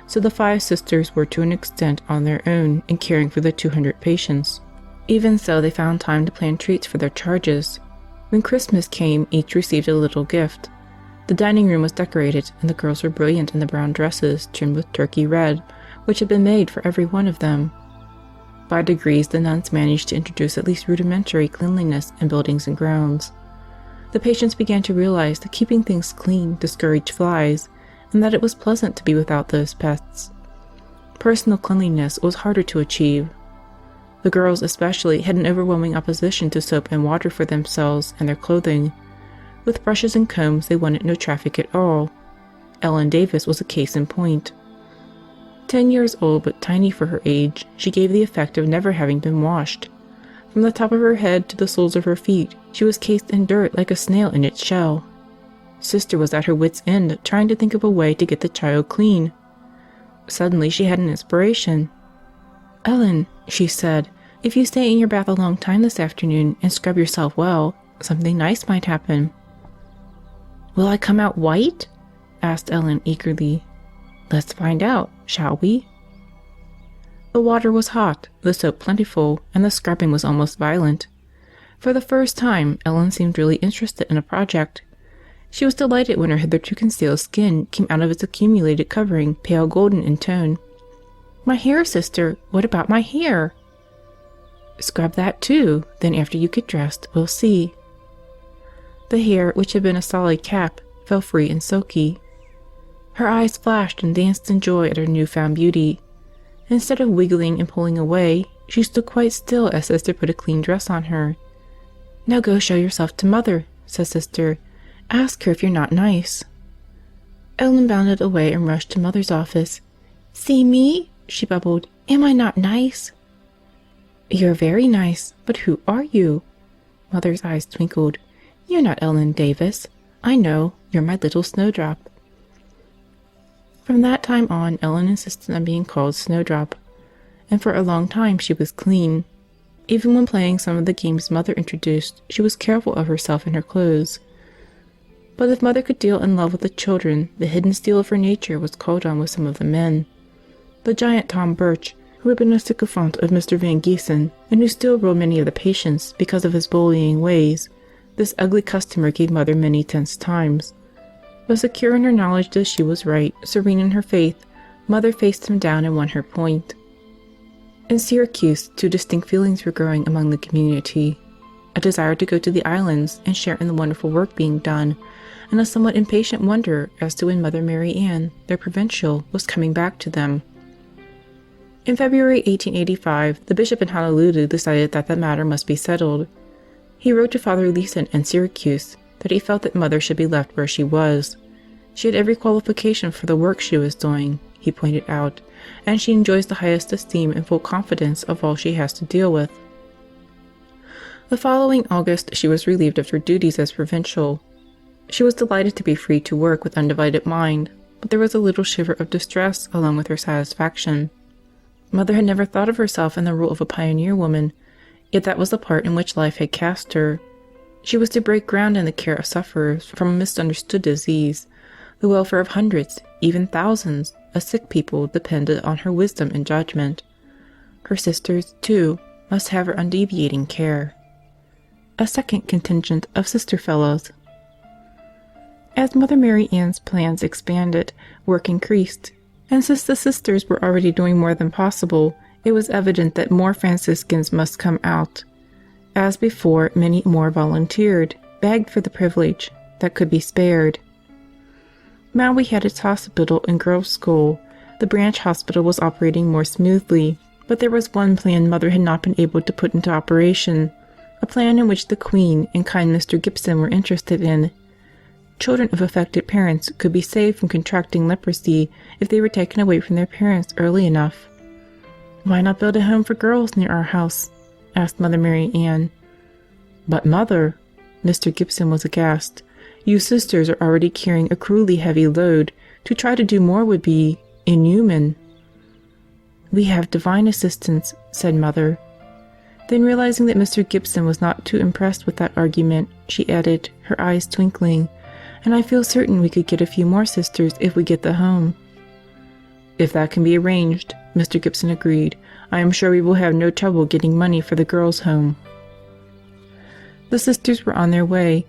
So the 5 sisters were to an extent on their own in caring for the 200 patients. Even so, they found time to plan treats for their charges. When Christmas came, each received a little gift. The dining room was decorated, and the girls were brilliant in the brown dresses trimmed with turkey red, which had been made for every one of them. By degrees, the nuns managed to introduce at least rudimentary cleanliness in buildings and grounds. The patients began to realize that keeping things clean discouraged flies, and that it was pleasant to be without those pests. Personal cleanliness was harder to achieve. The girls especially had an overwhelming opposition to soap and water for themselves and their clothing. With brushes and combs they wanted no traffic at all. Ellen Davis was a case in point. 10 years old but tiny for her age, she gave the effect of never having been washed. From the top of her head to the soles of her feet, she was cased in dirt like a snail in its shell. Sister was at her wit's end, trying to think of a way to get the child clean. Suddenly she had an inspiration. "Ellen," she said, "if you stay in your bath a long time this afternoon and scrub yourself well, something nice might happen." "Will I come out white?" asked Ellen eagerly. "Let's find out, shall we?" The water was hot, the soap plentiful, and the scrubbing was almost violent. For the first time, Ellen seemed really interested in a project. She was delighted when her hitherto concealed skin came out of its accumulated covering, pale golden in tone. "My hair, sister! What about my hair?" "Scrub that too, then after you get dressed, we'll see." The hair, which had been a solid cap, fell free and silky. Her eyes flashed and danced in joy at her new-found beauty. Instead of wiggling and pulling away, she stood quite still as Sister put a clean dress on her. "Now go show yourself to Mother," said Sister. "Ask her if you're not nice." Ellen bounded away and rushed to Mother's office. "See me?" she bubbled. "Am I not nice?" "You're very nice, but who are you?" Mother's eyes twinkled. "You're not Ellen Davis. I know, you're my little Snowdrop." From that time on, Ellen insisted on being called Snowdrop, and for a long time she was clean. Even when playing some of the games Mother introduced, she was careful of herself and her clothes. But if Mother could deal in love with the children, the hidden steel of her nature was called on with some of the men. The giant Tom Birch, who had been a sycophant of Mr. Van Giesen, and who still ruled many of the patients because of his bullying ways, this ugly customer gave Mother many tense times. But secure in her knowledge that she was right, serene in her faith, Mother faced him down and won her point. In Syracuse, 2 distinct feelings were growing among the community: a desire to go to the islands and share in the wonderful work being done, and a somewhat impatient wonder as to when Mother Marianne, their provincial, was coming back to them. In February 1885, the bishop in Honolulu decided that the matter must be settled. He wrote to Father Leeson in Syracuse that he felt that Mother should be left where she was. She had every qualification for the work she was doing, he pointed out, and she enjoys the highest esteem and full confidence of all she has to deal with. The following August she was relieved of her duties as provincial. She was delighted to be free to work with undivided mind, but there was a little shiver of distress along with her satisfaction. Mother had never thought of herself in the role of a pioneer woman, yet that was the part in which life had cast her. She was to break ground in the care of sufferers from a misunderstood disease. The welfare of hundreds, even thousands, of sick people depended on her wisdom and judgment. Her sisters, too, must have her undeviating care. A second contingent of sister fellows. As Mother Marianne's plans expanded, work increased, and since the sisters were already doing more than possible, it was evident that more Franciscans must come out. As before, many more volunteered, begged for the privilege that could be spared. Maui had its hospital and girls' school. The branch hospital was operating more smoothly. But there was one plan Mother had not been able to put into operation, a plan in which the Queen and kind Mr. Gibson were interested in. Children of affected parents could be saved from contracting leprosy if they were taken away from their parents early enough. "Why not build a home for girls near our house?" asked Mother Marianne. "But, Mother," Mr. Gibson was aghast, "you sisters are already carrying a cruelly heavy load. To try to do more would be inhuman." "We have divine assistance," said Mother. Then, realizing that Mr. Gibson was not too impressed with that argument, she added, her eyes twinkling, "And I feel certain we could get a few more sisters if we get the home." "If that can be arranged," Mr. Gibson agreed, "I am sure we will have no trouble getting money for the girls' home." The sisters were on their way.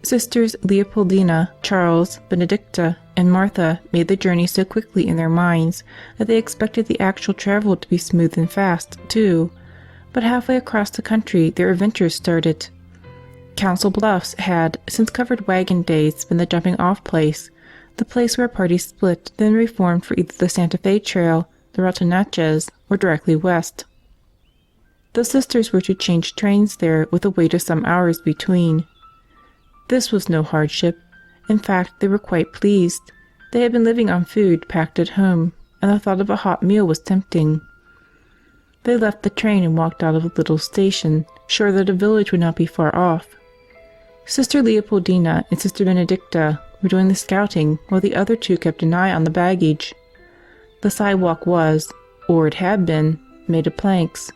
Sisters Leopoldina, Charles, Benedicta, and Martha made the journey so quickly in their minds that they expected the actual travel to be smooth and fast, too. But halfway across the country their adventures started. Council Bluffs had, since covered wagon days, been the jumping-off place, the place where parties split, then reformed for either the Santa Fe Trail, the Ruta Natchez, or directly west. The sisters were to change trains there with a wait of some hours between. This was no hardship. In fact, they were quite pleased. They had been living on food packed at home, and the thought of a hot meal was tempting. They left the train and walked out of the little station, sure that a village would not be far off. Sister Leopoldina and Sister Benedicta were doing the scouting, while the other two kept an eye on the baggage. The sidewalk was, or it had been, made of planks.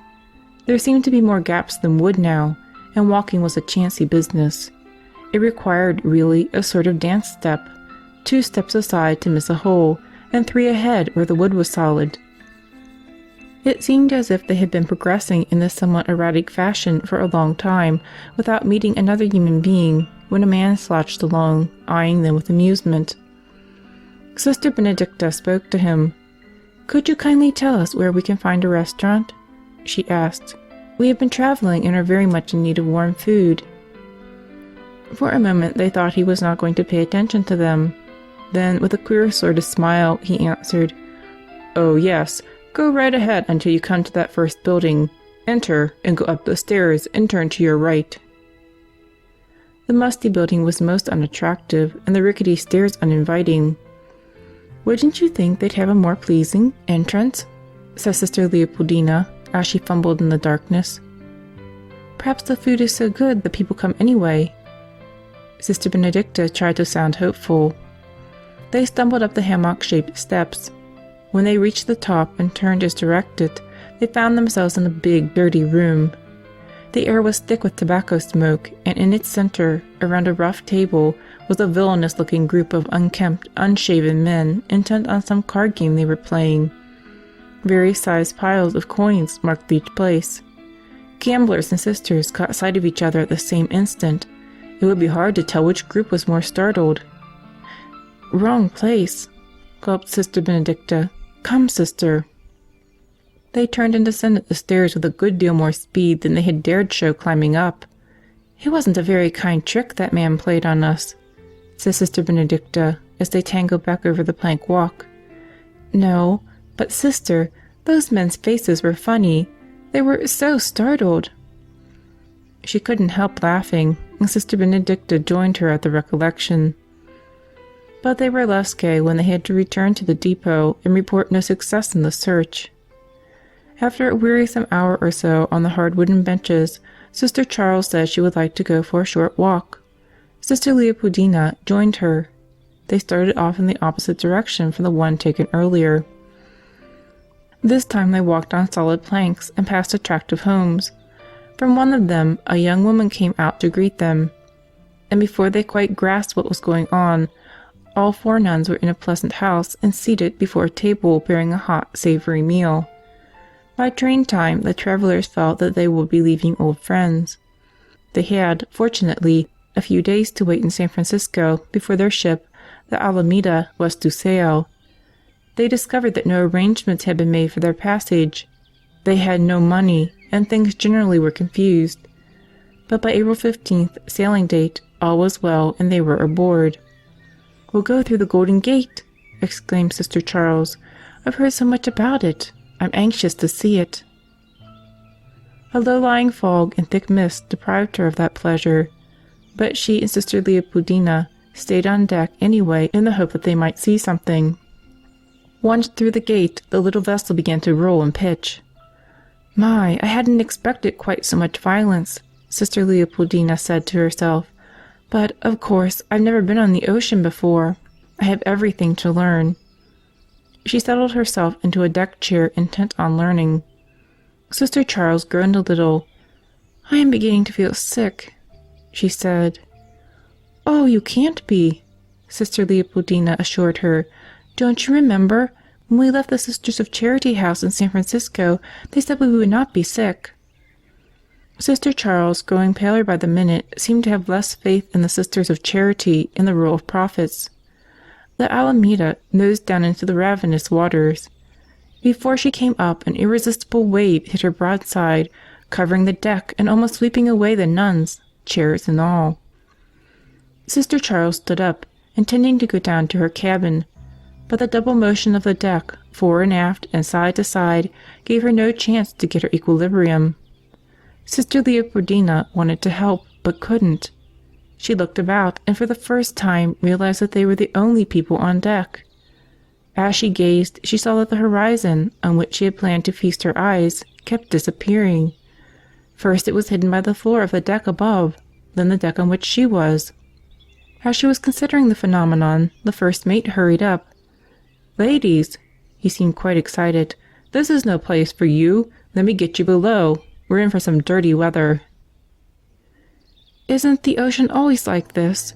There seemed to be more gaps than wood now, and walking was a chancy business. It required, really, a sort of dance step, 2 steps aside to miss a hole, and 3 ahead where the wood was solid. It seemed as if they had been progressing in this somewhat erratic fashion for a long time without meeting another human being, when a man slouched along, eyeing them with amusement. Sister Benedicta spoke to him. "Could you kindly tell us where we can find a restaurant?" she asked. "We have been traveling and are very much in need of warm food." For a moment they thought he was not going to pay attention to them. Then, with a queer sort of smile, he answered, "Oh, yes. Go right ahead until you come to that first building. Enter, and go up the stairs and turn to your right." The musty building was most unattractive, and the rickety stairs uninviting. "Wouldn't you think they'd have a more pleasing entrance?" said Sister Leopoldina, as she fumbled in the darkness. "Perhaps the food is so good that people come anyway." Sister Benedicta tried to sound hopeful. They stumbled up the hammock-shaped steps. When they reached the top and turned as directed, they found themselves in a big, dirty room. The air was thick with tobacco smoke, and in its center, around a rough table, was a villainous-looking group of unkempt, unshaven men intent on some card game they were playing. Various sized piles of coins marked each place. Gamblers and sisters caught sight of each other at the same instant. It would be hard to tell which group was more startled. "Wrong place," gulped Sister Benedicta. "Come, sister." They turned and descended the stairs with a good deal more speed than they had dared show climbing up. "It wasn't a very kind trick that man played on us," said Sister Benedicta, as they tangled back over the plank walk. "No, but, sister, those men's faces were funny. They were so startled." She couldn't help laughing, and Sister Benedicta joined her at the recollection. But they were less gay when they had to return to the depot and report no success in the search. After a wearisome hour or so on the hard wooden benches, Sister Charles said she would like to go for a short walk. Sister Leopoldina joined her. They started off in the opposite direction from the one taken earlier. This time they walked on solid planks and past attractive homes. From one of them a young woman came out to greet them, and before they quite grasped what was going on, all 4 nuns were in a pleasant house and seated before a table bearing a hot, savory meal. By train time, the travelers felt that they would be leaving old friends. They had, fortunately, a few days to wait in San Francisco before their ship, the Alameda, was to sail. They discovered that no arrangements had been made for their passage. They had no money, and things generally were confused. But by April 15th, sailing date, all was well and they were aboard. "We'll go through the Golden Gate!" exclaimed Sister Charles. "I've heard so much about it. I'm anxious to see it." A low-lying fog and thick mist deprived her of that pleasure, but she and Sister Leopoldina stayed on deck anyway in the hope that they might see something. Once through the gate, the little vessel began to roll and pitch. "My, I hadn't expected quite so much violence," Sister Leopoldina said to herself. "But, of course, I've never been on the ocean before. I have everything to learn." She settled herself into a deck chair, intent on learning. Sister Charles groaned a little. "I am beginning to feel sick," she said. "Oh, you can't be," Sister Leopoldina assured her. "Don't you remember? When we left the Sisters of Charity house in San Francisco, they said we would not be sick." Sister Charles, growing paler by the minute, seemed to have less faith in the Sisters of Charity and the rule of prophets. The Alameda nosed down into the ravenous waters. Before she came up, an irresistible wave hit her broadside, covering the deck and almost sweeping away the nuns, chairs and all. Sister Charles stood up, intending to go down to her cabin, but the double motion of the deck, fore and aft and side to side, gave her no chance to get her equilibrium. Sister Leopoldina wanted to help, but couldn't. She looked about and for the first time realized that they were the only people on deck. As she gazed, she saw that the horizon, on which she had planned to feast her eyes, kept disappearing. First it was hidden by the floor of the deck above, then the deck on which she was. As she was considering the phenomenon, the first mate hurried up. "Ladies," he seemed quite excited, "this is no place for you. Let me get you below. We're in for some dirty weather." "Isn't the ocean always like this?"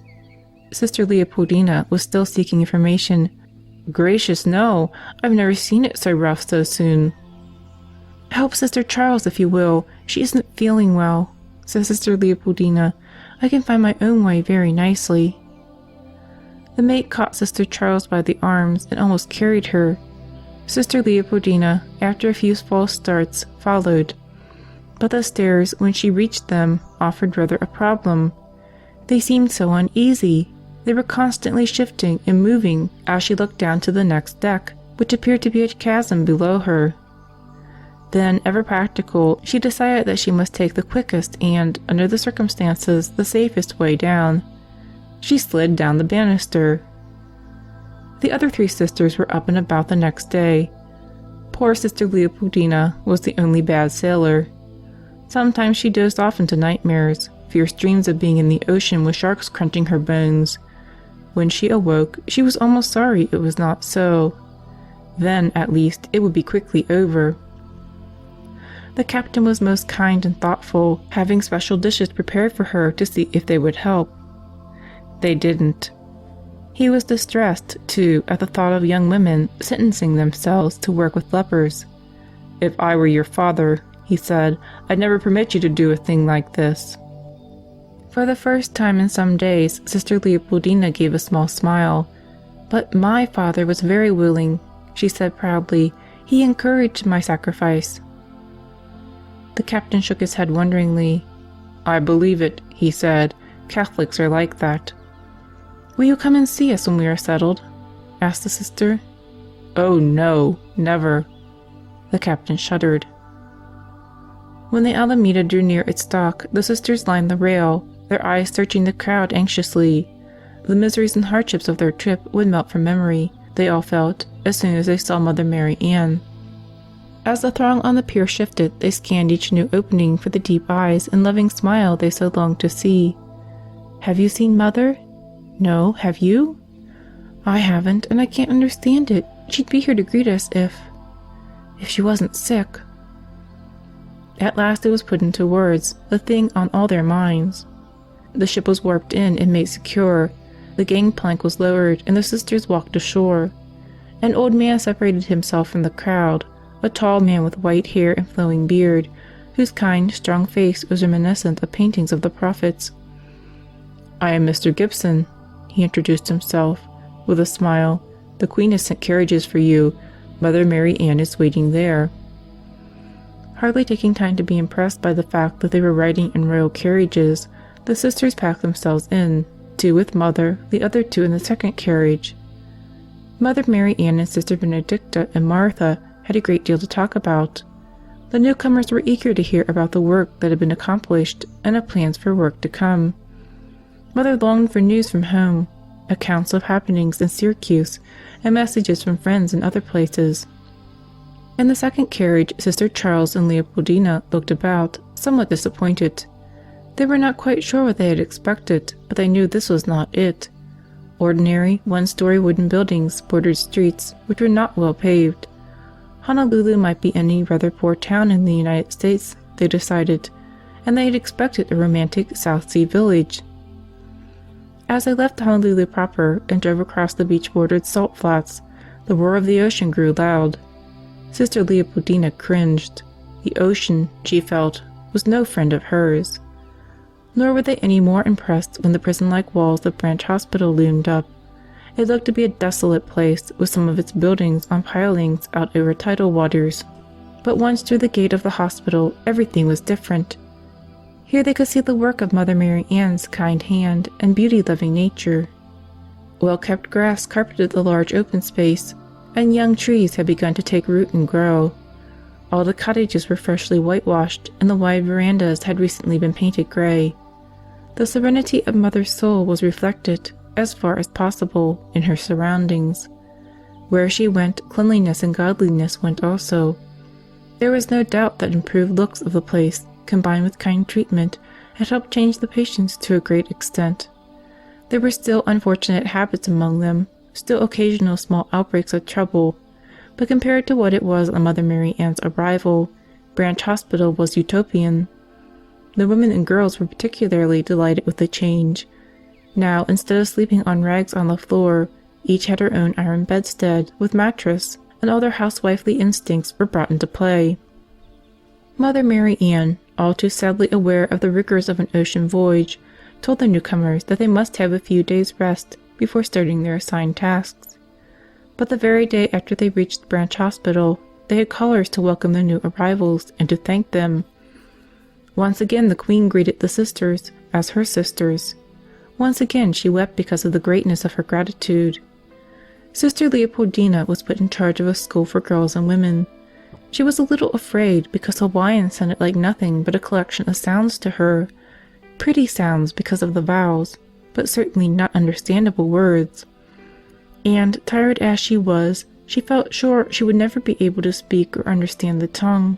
Sister Leopoldina was still seeking information. "Gracious, no. I've never seen it so rough so soon." "Help Sister Charles if you will. She isn't feeling well," said Sister Leopoldina. "I can find my own way very nicely." The mate caught Sister Charles by the arms and almost carried her. Sister Leopoldina, after a few false starts, followed. But the stairs, when she reached them, offered rather a problem. They seemed so uneasy. They were constantly shifting and moving as she looked down to the next deck, which appeared to be a chasm below her. Then, ever practical, she decided that she must take the quickest and, under the circumstances, the safest way down. She slid down the banister. The other 3 sisters were up and about the next day. Poor Sister Leopoldina was the only bad sailor. Sometimes she dozed off into nightmares, fierce dreams of being in the ocean with sharks crunching her bones. When she awoke, she was almost sorry it was not so. Then, at least, it would be quickly over. The captain was most kind and thoughtful, having special dishes prepared for her to see if they would help. They didn't. He was distressed, too, at the thought of young women sentencing themselves to work with lepers. "If I were your father," he said, "I'd never permit you to do a thing like this." For the first time in some days, Sister Leopoldina gave a small smile. "But my father was very willing," she said proudly. "He encouraged my sacrifice." The captain shook his head wonderingly. "I believe it," he said. "Catholics are like that." "Will you come and see us when we are settled?" asked the sister. "Oh, no, never." The captain shuddered. When the Alameda drew near its dock, the sisters lined the rail, their eyes searching the crowd anxiously. The miseries and hardships of their trip would melt from memory, they all felt, as soon as they saw Mother Marianne. As the throng on the pier shifted, they scanned each new opening for the deep eyes and loving smile they so longed to see. "Have you seen Mother?" "No, have you?" "I haven't, and I can't understand it. She'd be here to greet us if she wasn't sick." At last it was put into words, the thing on all their minds. The ship was warped in and made secure. The gangplank was lowered, and the sisters walked ashore. An old man separated himself from the crowd, a tall man with white hair and flowing beard, whose kind, strong face was reminiscent of paintings of the prophets. "I am Mr. Gibson," he introduced himself, with a smile. "The Queen has sent carriages for you. Mother Marianne is waiting there." Hardly taking time to be impressed by the fact that they were riding in royal carriages, the sisters packed themselves in, 2 with Mother, the other 2 in the second carriage. Mother Marianne and Sister Benedicta and Martha had a great deal to talk about. The newcomers were eager to hear about the work that had been accomplished and of plans for work to come. Mother longed for news from home, accounts of happenings in Syracuse, and messages from friends in other places. In the second carriage, Sister Charles and Leopoldina looked about, somewhat disappointed. They were not quite sure what they had expected, but they knew this was not it. Ordinary, one-story wooden buildings bordered streets which were not well paved. Honolulu might be any rather poor town in the United States, they decided, and they had expected a romantic South Sea village. As they left Honolulu proper and drove across the beach-bordered salt flats, the roar of the ocean grew loud. Sister Leopoldina cringed. The ocean, she felt, was no friend of hers. Nor were they any more impressed when the prison-like walls of Branch Hospital loomed up. It looked to be a desolate place, with some of its buildings on pilings out over tidal waters. But once through the gate of the hospital, everything was different. Here they could see the work of Mother Marianne's kind hand and beauty-loving nature. Well-kept grass carpeted the large open space, and young trees had begun to take root and grow. All the cottages were freshly whitewashed, and the wide verandas had recently been painted gray. The serenity of Mother's soul was reflected, as far as possible, in her surroundings. Where she went, cleanliness and godliness went also. There was no doubt that improved looks of the place, combined with kind treatment, had helped change the patients to a great extent. There were still unfortunate habits among them, still occasional small outbreaks of trouble, but compared to what it was on Mother Marianne's arrival, Branch Hospital was utopian. The women and girls were particularly delighted with the change. Now, instead of sleeping on rags on the floor, each had her own iron bedstead with mattress, and all their housewifely instincts were brought into play. Mother Marianne, all too sadly aware of the rigors of an ocean voyage, told the newcomers that they must have a few days' rest before starting their assigned tasks. But the very day after they reached Branch Hospital, they had callers to welcome the new arrivals and to thank them. Once again the Queen greeted the sisters as her sisters. Once again she wept because of the greatness of her gratitude. Sister Leopoldina was put in charge of a school for girls and women. She was a little afraid because Hawaiian sounded like nothing but a collection of sounds to her, pretty sounds because of the vowels, but certainly not understandable words. And, tired as she was, she felt sure she would never be able to speak or understand the tongue.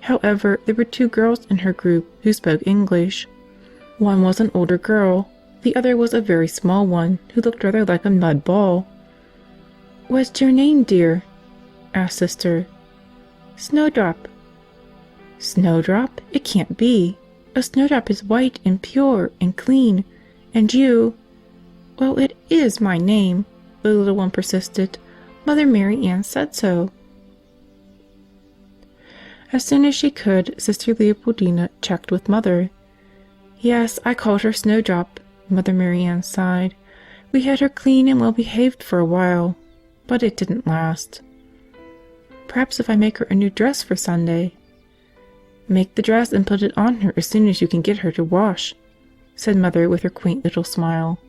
However, there were two girls in her group who spoke English. One was an older girl, the other was a very small one who looked rather like a mud ball. "What's your name, dear?" asked Sister. "Snowdrop." "Snowdrop? It can't be. A snowdrop is white and pure and clean, and you—" "Well, it is my name," the little one persisted. "Mother Marianne said so." As soon as she could, Sister Leopoldina checked with Mother. "Yes, I called her Snowdrop," Mother Marianne sighed. "We had her clean and well behaved for a while, but it didn't last." "Perhaps if I make her a new dress for Sunday." "Make the dress and put it on her as soon as you can get her to wash," said Mother with her quaint little smile.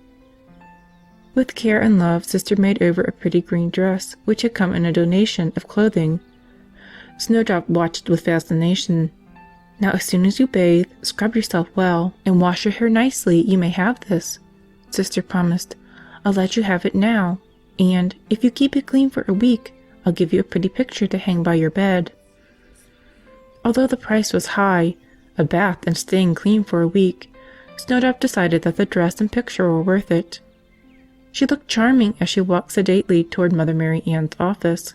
With care and love, Sister made over a pretty green dress, which had come in a donation of clothing. Snowdrop watched with fascination. "Now as soon as you bathe, scrub yourself well, and wash your hair nicely, you may have this," Sister promised. "I'll let you have it now, and, if you keep it clean for a week, I'll give you a pretty picture to hang by your bed." Although the price was high, a bath and staying clean for a week, Snowdrop decided that the dress and picture were worth it. She looked charming as she walked sedately toward Mother Marianne's office.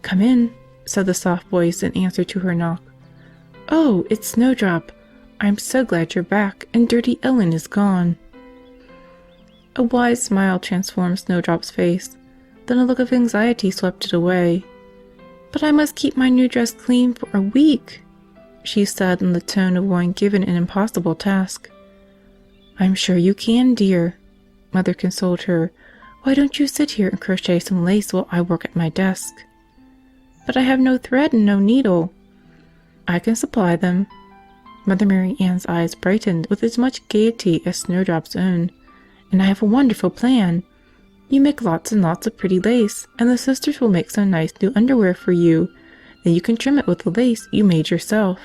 "Come in," said the soft voice in answer to her knock. "Oh, it's Snowdrop. I'm so glad you're back and Dirty Ellen is gone." A wise smile transformed Snowdrop's face, then a look of anxiety swept it away. "But I must keep my new dress clean for a week," she said in the tone of one given an impossible task. "I'm sure you can, dear," Mother consoled her. "Why don't you sit here and crochet some lace while I work at my desk?" "But I have no thread and no needle." "I can supply them." Mother Marianne's eyes brightened with as much gaiety as Snowdrop's own. "And I have a wonderful plan. You make lots and lots of pretty lace, and the sisters will make some nice new underwear for you. Then you can trim it with the lace you made yourself."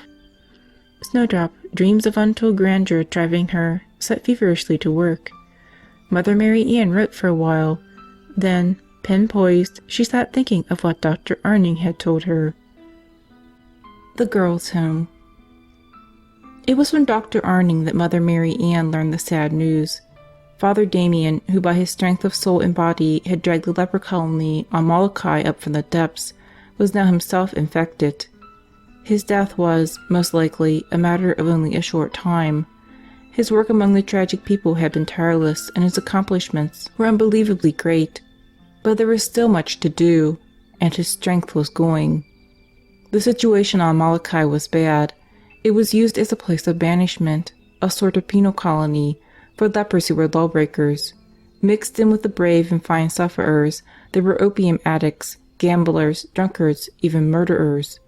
Snowdrop, dreams of untold grandeur driving her, set feverishly to work. Mother Marianne wrote for a while. Then, pen poised, she sat thinking of what Dr. Arning had told her. The Girls' Home. It was from Dr. Arning that Mother Marianne learned the sad news. Father Damien, who by his strength of soul and body had dragged the leper colony on Molokai up from the depths, was now himself infected. His death was, most likely, a matter of only a short time. His work among the tragic people had been tireless, and his accomplishments were unbelievably great. But there was still much to do, and his strength was going. The situation on Molokai was bad. It was used as a place of banishment, a sort of penal colony, for lepers who were lawbreakers. Mixed in with the brave and fine sufferers, there were opium addicts, gamblers, drunkards, even murderers.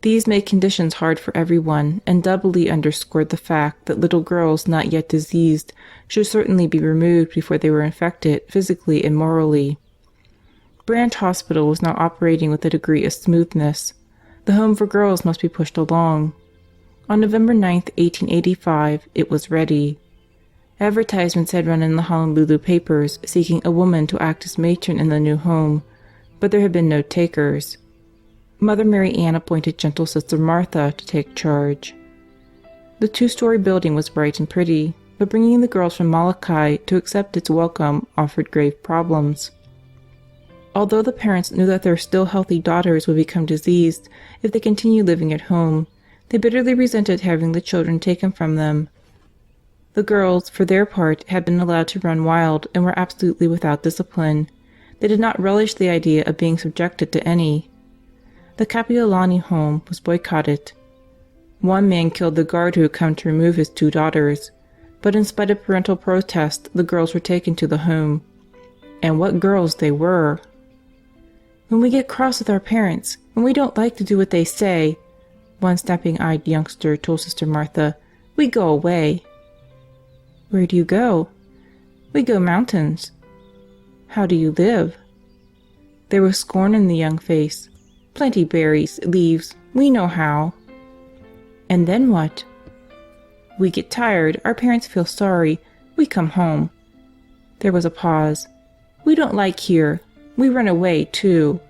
These made conditions hard for everyone, and doubly underscored the fact that little girls not yet diseased should certainly be removed before they were infected physically and morally. Branch Hospital was now operating with a degree of smoothness. The home for girls must be pushed along. On November 9, 1885, it was ready. Advertisements had run in the Honolulu papers seeking a woman to act as matron in the new home, but there had been no takers. Mother Marianne appointed gentle Sister Martha to take charge. The two-story building was bright and pretty, but bringing the girls from Molokai to accept its welcome offered grave problems. Although the parents knew that their still healthy daughters would become diseased if they continued living at home, they bitterly resented having the children taken from them. The girls, for their part, had been allowed to run wild and were absolutely without discipline. They did not relish the idea of being subjected to any. The Kapiolani home was boycotted. One man killed the guard who had come to remove his two daughters, but in spite of parental protest, the girls were taken to the home. And what girls they were! "When we get cross with our parents, when we don't like to do what they say," one snapping-eyed youngster told Sister Martha, "we go away." "Where do you go?" "We go mountains." "How do you live?" There was scorn in the young face. "Plenty berries, leaves, we know how." "And then what?" "We get tired, our parents feel sorry, we come home." There was a pause. "We don't like here, we run away, too."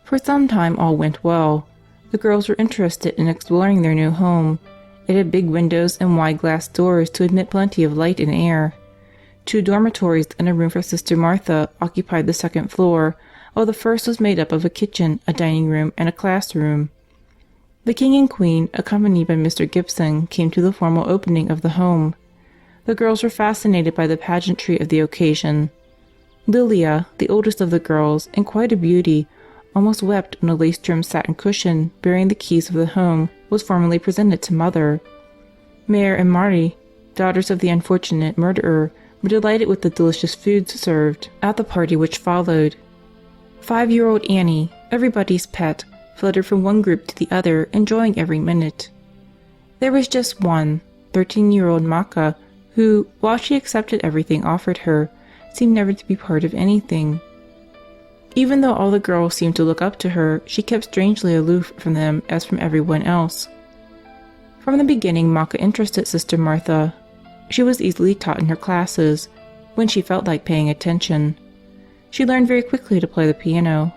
For some time all went well. The girls were interested in exploring their new home. It had big windows and wide glass doors to admit plenty of light and air. 2 dormitories and a room for Sister Martha occupied the second floor, while the first was made up of a kitchen, a dining room, and a classroom. The King and Queen, accompanied by Mr. Gibson, came to the formal opening of the home. The girls were fascinated by the pageantry of the occasion. Lilia, the oldest of the girls, and quite a beauty, almost wept when a lace-trimmed satin cushion bearing the keys of the home was formally presented to Mother. Mare and Marty, daughters of the unfortunate murderer, were delighted with the delicious foods served at the party which followed. 5-year-old Annie, everybody's pet, fluttered from one group to the other, enjoying every minute. There was just one, 13-year-old Maka, who, while she accepted everything offered her, seemed never to be part of anything. Even though all the girls seemed to look up to her, she kept strangely aloof from them as from everyone else. From the beginning, Maka interested Sister Martha. She was easily taught in her classes, when she felt like paying attention. She learned very quickly to play the piano,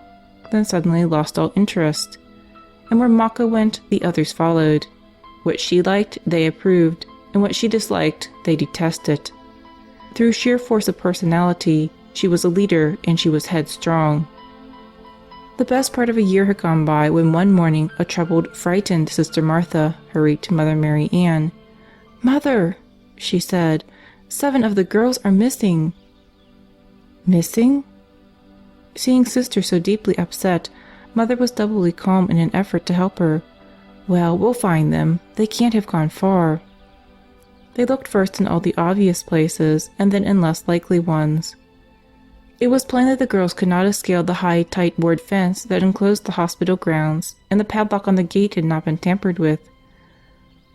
then suddenly lost all interest. And where Maka went, the others followed. What she liked, they approved, and what she disliked, they detested. Through sheer force of personality, she was a leader and she was headstrong. The best part of a year had gone by when one morning a troubled, frightened Sister Martha hurried to Mother Marianne. "Mother," she said, "7 of the girls are missing." "Missing?" Seeing Sister so deeply upset, Mother was doubly calm in an effort to help her. "Well, we'll find them. They can't have gone far." They looked first in all the obvious places and then in less likely ones. It was plain that the girls could not have scaled the high, tight board fence that enclosed the hospital grounds, and the padlock on the gate had not been tampered with.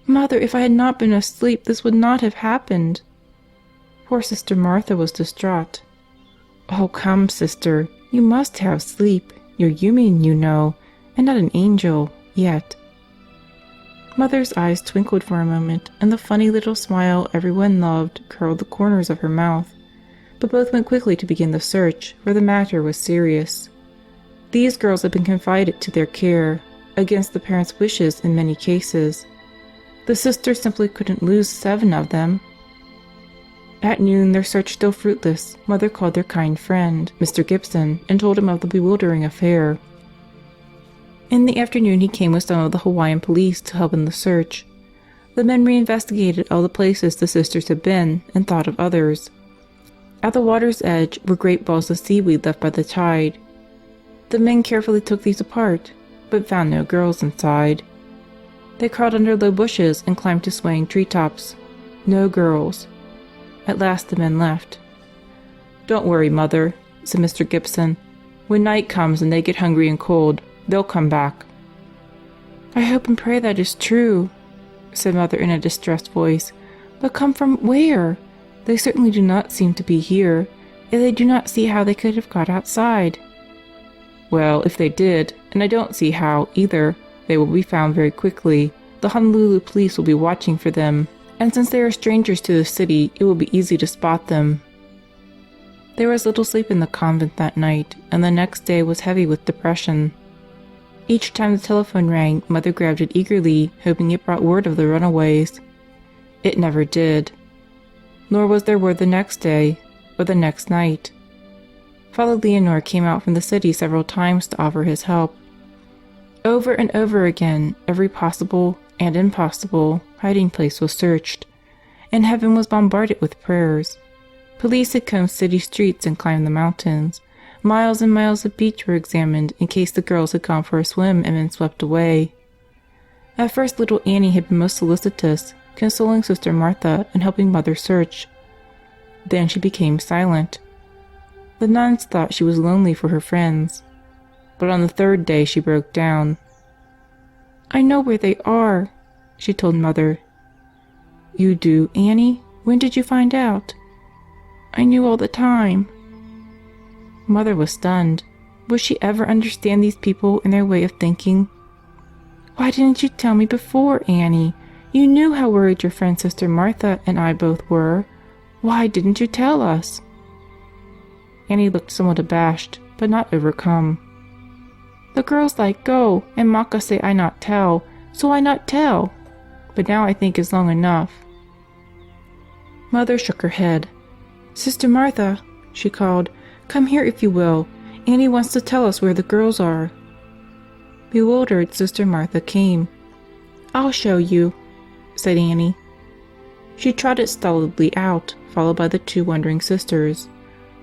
"Mother, if I had not been asleep, this would not have happened." Poor Sister Martha was distraught. Oh, come, sister. You must have sleep. You're human, you know, and not an angel, yet. Mother's eyes twinkled for a moment, and the funny little smile everyone loved curled the corners of her mouth. But both went quickly to begin the search, for the matter was serious. These girls had been confided to their care, against the parents' wishes in many cases. The sisters simply couldn't lose 7 of them. At noon, their search still fruitless, Mother called their kind friend, Mr. Gibson, and told him of the bewildering affair. In the afternoon, he came with some of the Hawaiian police to help in the search. The men reinvestigated all the places the sisters had been and thought of others. At the water's edge were great balls of seaweed left by the tide. The men carefully took these apart, but found no girls inside. They crawled under low bushes and climbed to swaying treetops. No girls. At last the men left. "Don't worry, Mother," said Mr. Gibson. "When night comes and they get hungry and cold, they'll come back." "I hope and pray that is true," said Mother in a distressed voice. "But come from where? They certainly do not seem to be here, and they do not see how they could have got outside." "Well, if they did, and I don't see how, either, they will be found very quickly. The Honolulu police will be watching for them, and since they are strangers to the city, it will be easy to spot them." There was little sleep in the convent that night, and the next day was heavy with depression. Each time the telephone rang, Mother grabbed it eagerly, hoping it brought word of the runaways. It never did. Nor was there word the next day, or the next night. Father Leonor came out from the city several times to offer his help. Over and over again, every possible and impossible hiding place was searched, and heaven was bombarded with prayers. Police had combed city streets and climbed the mountains. Miles and miles of beach were examined in case the girls had gone for a swim and been swept away. At first little Annie had been most solicitous, consoling Sister Martha and helping Mother search. Then she became silent. The nuns thought she was lonely for her friends. But on the 3rd day she broke down. "I know where they are," she told Mother. "You do, Annie? When did you find out?" "I knew all the time." Mother was stunned. Would she ever understand these people and their way of thinking? "Why didn't you tell me before, Annie? You knew how worried your friend Sister Martha and I both were. Why didn't you tell us?" Annie looked somewhat abashed, but not overcome. "The girls like go, and Maka say I not tell, so I not tell. But now I think is long enough." Mother shook her head. "Sister Martha," she called, "come here if you will. Annie wants to tell us where the girls are." Bewildered, Sister Martha came. "I'll show you," said Annie. She trotted stolidly out, followed by the 2 wondering sisters.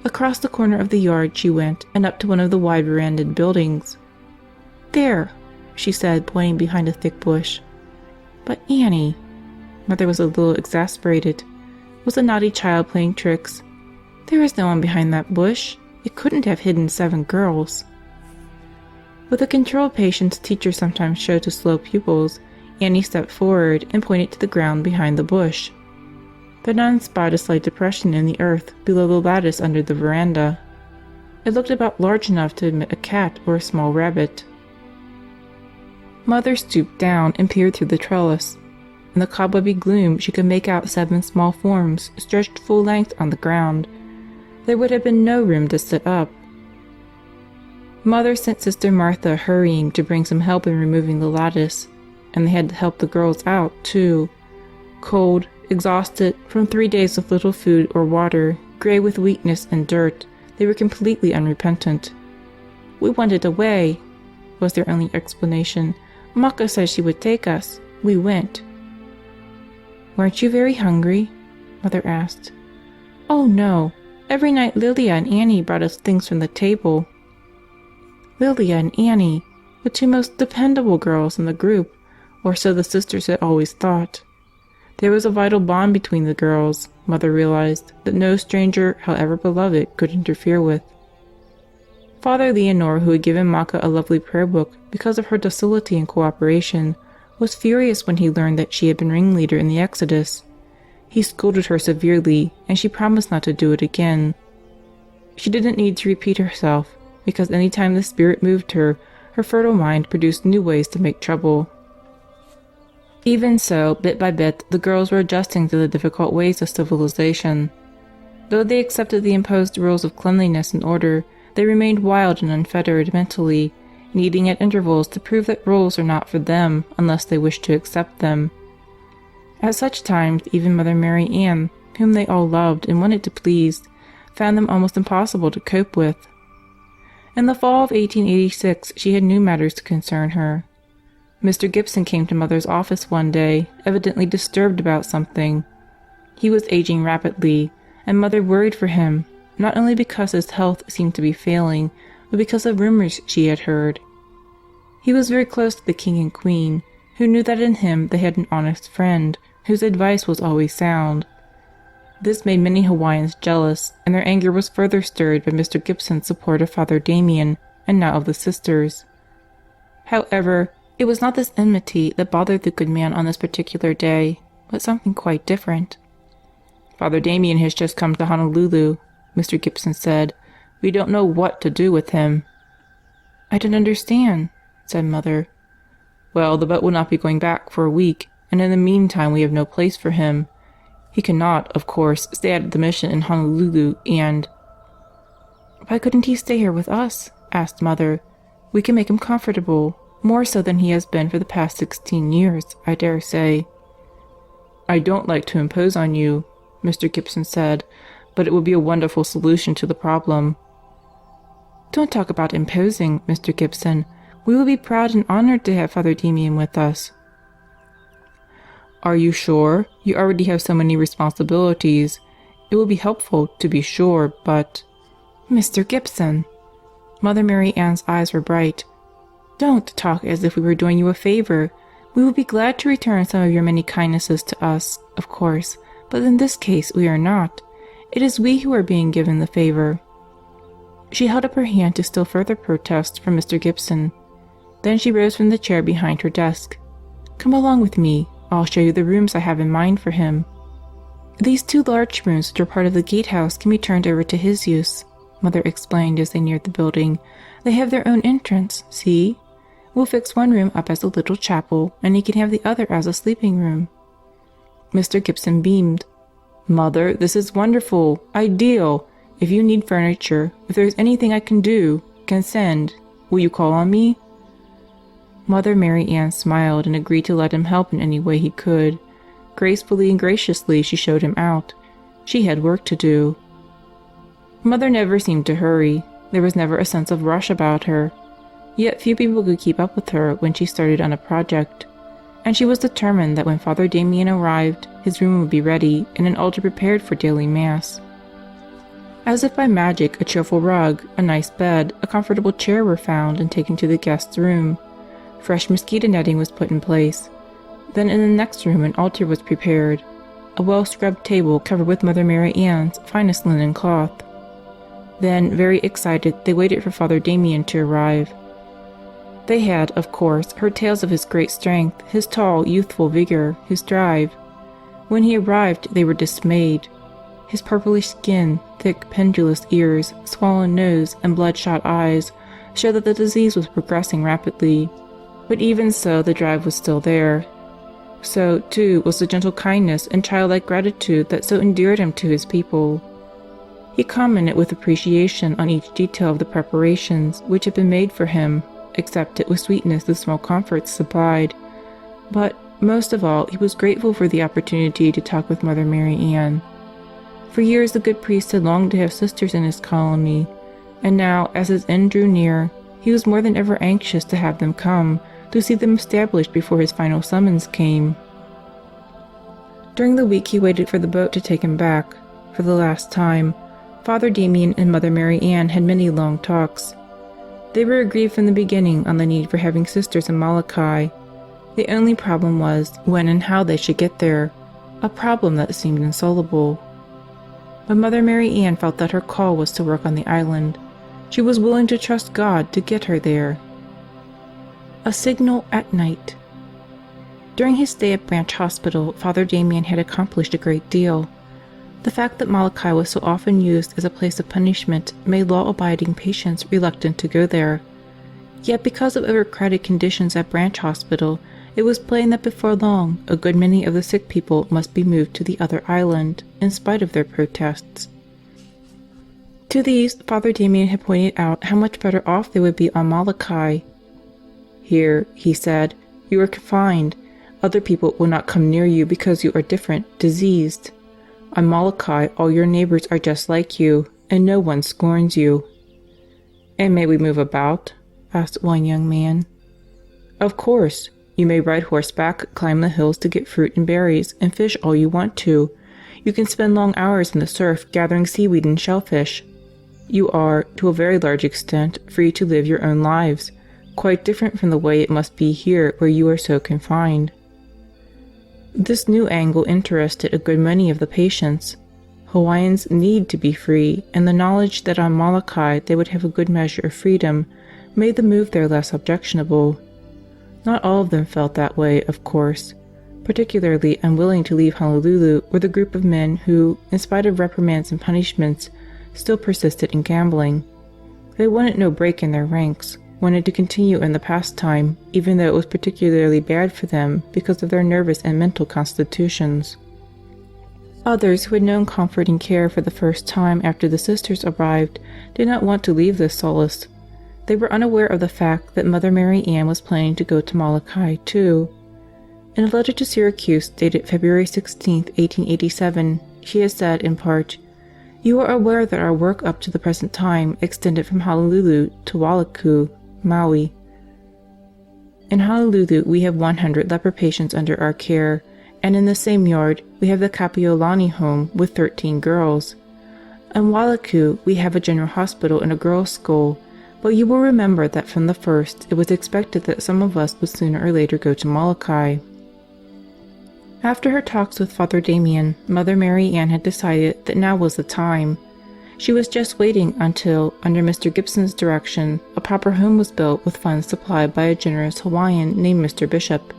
Across the corner of the yard she went, and up to one of the wide verandahed buildings. "There," she said, pointing behind a thick bush. "But Annie," Mother was a little exasperated. Was the naughty child playing tricks? "There is no one behind that bush. It couldn't have hidden 7 girls." With the controlled patience teachers sometimes show to slow pupils, Annie stepped forward and pointed to the ground behind the bush. The nuns spied a slight depression in the earth below the lattice under the veranda. It looked about large enough to admit a cat or a small rabbit. Mother stooped down and peered through the trellis. In the cobwebby gloom she could make out 7 small forms stretched full length on the ground. There would have been no room to sit up. Mother sent Sister Martha hurrying to bring some help in removing the lattice, and they had to help the girls out, too. Cold, exhausted, from 3 days of little food or water, gray with weakness and dirt, they were completely unrepentant. "We wanted away," was their only explanation. "Maka said she would take us. We went." "Weren't you very hungry?" Mother asked. "Oh, no. Every night Lilia and Annie brought us things from the table." Lilia and Annie, the 2 most dependable girls in the group, or so the sisters had always thought. There was a vital bond between the girls, Mother realized, that no stranger, however beloved, could interfere with. Father Leonor, who had given Maka a lovely prayer book because of her docility and cooperation, was furious when he learned that she had been ringleader in the exodus. He scolded her severely, and she promised not to do it again. She didn't need to repeat herself, because any time the Spirit moved her, her fertile mind produced new ways to make trouble. Even so, bit by bit, the girls were adjusting to the difficult ways of civilization. Though they accepted the imposed rules of cleanliness and order, they remained wild and unfettered mentally, needing at intervals to prove that rules are not for them unless they wish to accept them. At such times, even Mother Marianne, whom they all loved and wanted to please, found them almost impossible to cope with. In the fall of 1886, she had new matters to concern her. Mr. Gibson came to Mother's office one day, evidently disturbed about something. He was aging rapidly, and Mother worried for him, not only because his health seemed to be failing, but because of rumors she had heard. He was very close to the King and Queen, who knew that in him they had an honest friend, whose advice was always sound. This made many Hawaiians jealous, and their anger was further stirred by Mr. Gibson's support of Father Damien, and now of the sisters. However, it was not this enmity that bothered the good man on this particular day, but something quite different. "Father Damien has just come to Honolulu," Mr. Gibson said. "We don't know what to do with him." "I don't understand," said Mother. "Well, the boat will not be going back for a week, and in the meantime we have no place for him. He cannot, of course, stay at the mission in Honolulu, and—" "Why couldn't he stay here with us?" asked Mother. "We can make him comfortable, more so than he has been for the past 16 years, I dare say." "I don't like to impose on you," Mr. Gibson said, "but it would be a wonderful solution to the problem." "Don't talk about imposing, Mr. Gibson. We will be proud and honored to have Father Damien with us." "Are you sure? You already have so many responsibilities. It will be helpful, to be sure, but—" "Mr. Gibson!" Mother Marianne's eyes were bright. "Don't talk as if we were doing you a favor. We will be glad to return some of your many kindnesses to us, of course, but in this case we are not. It is we who are being given the favor." She held up her hand to still further protest from Mr. Gibson. Then she rose from the chair behind her desk. "Come along with me. I'll show you the rooms I have in mind for him. These 2 large rooms which are part of the gatehouse can be turned over to his use," Mother explained as they neared the building. "They have their own entrance, see? We'll fix one room up as a little chapel, and he can have the other as a sleeping room." Mr. Gibson beamed. "Mother, this is wonderful, ideal. If you need furniture, if there is anything I can do, can send, will you call on me?" Mother Marianne smiled and agreed to let him help in any way he could. Gracefully and graciously she showed him out. She had work to do. Mother never seemed to hurry. There was never a sense of rush about her. Yet few people could keep up with her when she started on a project. And she was determined that when Father Damien arrived, his room would be ready and an altar prepared for daily Mass. As if by magic, a cheerful rug, a nice bed, a comfortable chair were found and taken to the guest's room. Fresh mosquito netting was put in place. Then in the next room an altar was prepared, a well-scrubbed table covered with Mother Marianne's finest linen cloth. Then, very excited, they waited for Father Damien to arrive. They had, of course, heard tales of his great strength, his tall, youthful vigor, his drive. When he arrived, they were dismayed. His purplish skin, thick, pendulous ears, swollen nose, and bloodshot eyes showed that the disease was progressing rapidly. But even so, the drive was still there. So, too, was the gentle kindness and childlike gratitude that so endeared him to his people. He commented with appreciation on each detail of the preparations which had been made for him, accepted with sweetness the small comforts supplied. But, most of all, he was grateful for the opportunity to talk with Mother Marianne. For years the good priest had longed to have sisters in his colony, and now, as his end drew near, he was more than ever anxious to have them come, to see them established before his final summons came. During the week he waited for the boat to take him back. For the last time, Father Damien and Mother Marianne had many long talks. They were agreed from the beginning on the need for having sisters in Molokai. The only problem was when and how they should get there, a problem that seemed insoluble. But Mother Marianne felt that her call was to work on the island. She was willing to trust God to get her there. A signal at night. During his stay at Branch Hospital, Father Damien had accomplished a great deal. The fact that Molokai was so often used as a place of punishment made law-abiding patients reluctant to go there. Yet because of overcrowded conditions at Branch Hospital, it was plain that before long a good many of the sick people must be moved to the other island, in spite of their protests. To these, Father Damien had pointed out how much better off they would be on Molokai. "Here," he said, "you are confined. Other people will not come near you because you are different, diseased. On Molokai all your neighbors are just like you, and no one scorns you." "And may we move about?" asked one young man. "Of course. You may ride horseback, climb the hills to get fruit and berries, and fish all you want to. You can spend long hours in the surf gathering seaweed and shellfish. You are, to a very large extent, free to live your own lives, quite different from the way it must be here where you are so confined." This new angle interested a good many of the patients. Hawaiians need to be free, and the knowledge that on Molokai they would have a good measure of freedom made the move there less objectionable. Not all of them felt that way, of course. Particularly unwilling to leave Honolulu were the group of men who, in spite of reprimands and punishments, still persisted in gambling. They wanted no break in their ranks, wanted to continue in the pastime, even though it was particularly bad for them because of their nervous and mental constitutions. Others, who had known comfort and care for the first time after the sisters arrived, did not want to leave this solace. They were unaware of the fact that Mother Marianne was planning to go to Molokai too. In a letter to Syracuse dated February 16, 1887, she had said in part, "You are aware that our work up to the present time extended from Honolulu to Wailuku, Maui. In Honolulu we have 100 leper patients under our care, and in the same yard we have the Kapiolani home with 13 girls. In Wailuku we have a general hospital and a girls' school, but you will remember that from the first it was expected that some of us would sooner or later go to Molokai." After her talks with Father Damien, Mother Marianne had decided that now was the time. She was just waiting until, under Mr. Gibson's direction, a proper home was built with funds supplied by a generous Hawaiian named Mr. Bishop.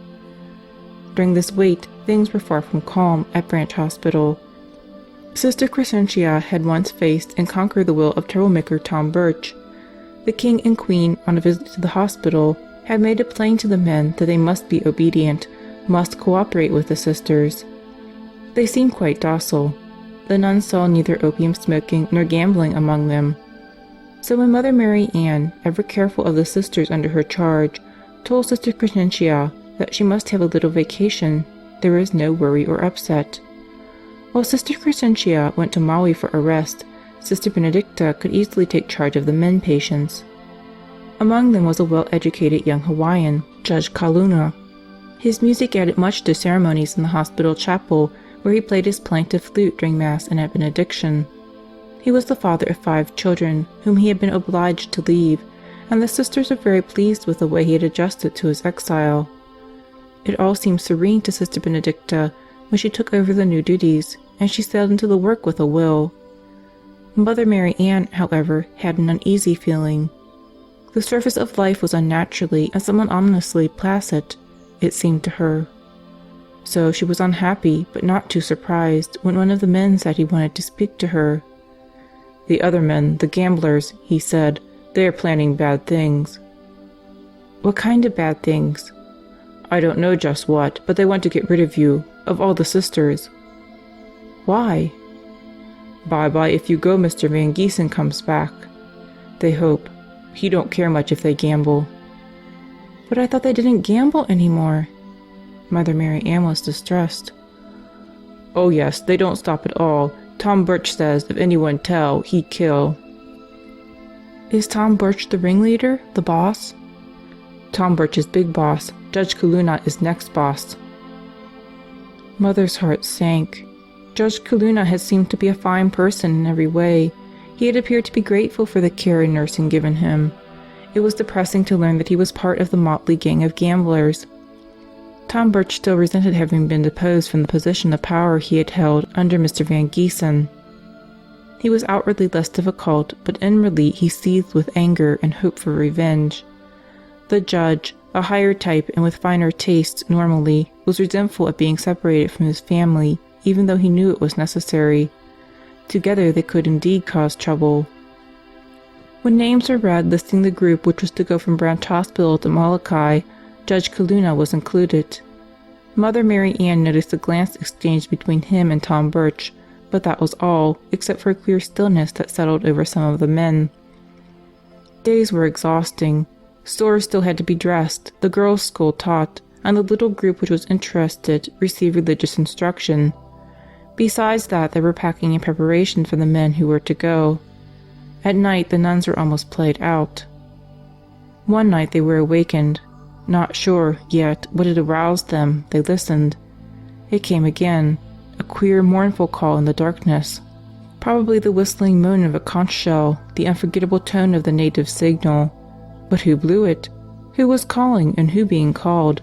During this wait, things were far from calm at Branch Hospital. Sister Crescentia had once faced and conquered the will of troublemaker Tom Birch. The king and queen, on a visit to the hospital, had made it plain to the men that they must be obedient, must cooperate with the sisters. They seemed quite docile. The nuns saw neither opium smoking nor gambling among them. So when Mother Marianne, ever careful of the sisters under her charge, told Sister Crescentia that she must have a little vacation, there was no worry or upset. While Sister Crescentia went to Maui for a rest, Sister Benedicta could easily take charge of the men patients. Among them was a well-educated young Hawaiian, Judge Kaluna. His music added much to ceremonies in the hospital chapel, where he played his plaintive flute during Mass and at benediction. He was the father of 5 children, whom he had been obliged to leave, and the sisters were very pleased with the way he had adjusted to his exile. It all seemed serene to Sister Benedicta when she took over the new duties, and she sailed into the work with a will. Mother Marianne, however, had an uneasy feeling. The surface of life was unnaturally and somewhat ominously placid, it seemed to her. So she was unhappy, but not too surprised, when one of the men said he wanted to speak to her. "The other men, the gamblers," he said, "they are planning bad things." "What kind of bad things?" "I don't know just what, but they want to get rid of you, of all the sisters." "Why?" "Bye-bye if you go, Mr. Van Giesen comes back. They hope. He don't care much if they gamble." "But I thought they didn't gamble anymore." Mother Marianne was distressed. "Oh yes, they don't stop at all. Tom Birch says if anyone tell, he kill." "Is Tom Birch the ringleader, the boss?" "Tom Birch is big boss. Judge Kaluna is next boss." Mother's heart sank. Judge Kaluna had seemed to be a fine person in every way. He had appeared to be grateful for the care and nursing given him. It was depressing to learn that he was part of the motley gang of gamblers. Tom Birch still resented having been deposed from the position of power he had held under Mr. Van Giesen. He was outwardly less difficult, but inwardly he seethed with anger and hope for revenge. The judge, a higher type and with finer tastes normally, was resentful at being separated from his family, even though he knew it was necessary. Together they could indeed cause trouble. When names were read listing the group which was to go from Branch Hospital to Molokai, Judge Kaluna was included. Mother Marianne noticed a glance exchanged between him and Tom Birch, but that was all, except for a queer stillness that settled over some of the men. Days were exhausting. Stores still had to be dressed, the girls' school taught, and the little group which was interested received religious instruction. Besides that, they were packing in preparation for the men who were to go. At night, the nuns were almost played out. One night they were awakened. Not sure, yet, what had aroused them, they listened. It came again, a queer, mournful call in the darkness. Probably the whistling moan of a conch shell, the unforgettable tone of the native signal. But who blew it? Who was calling, and who being called?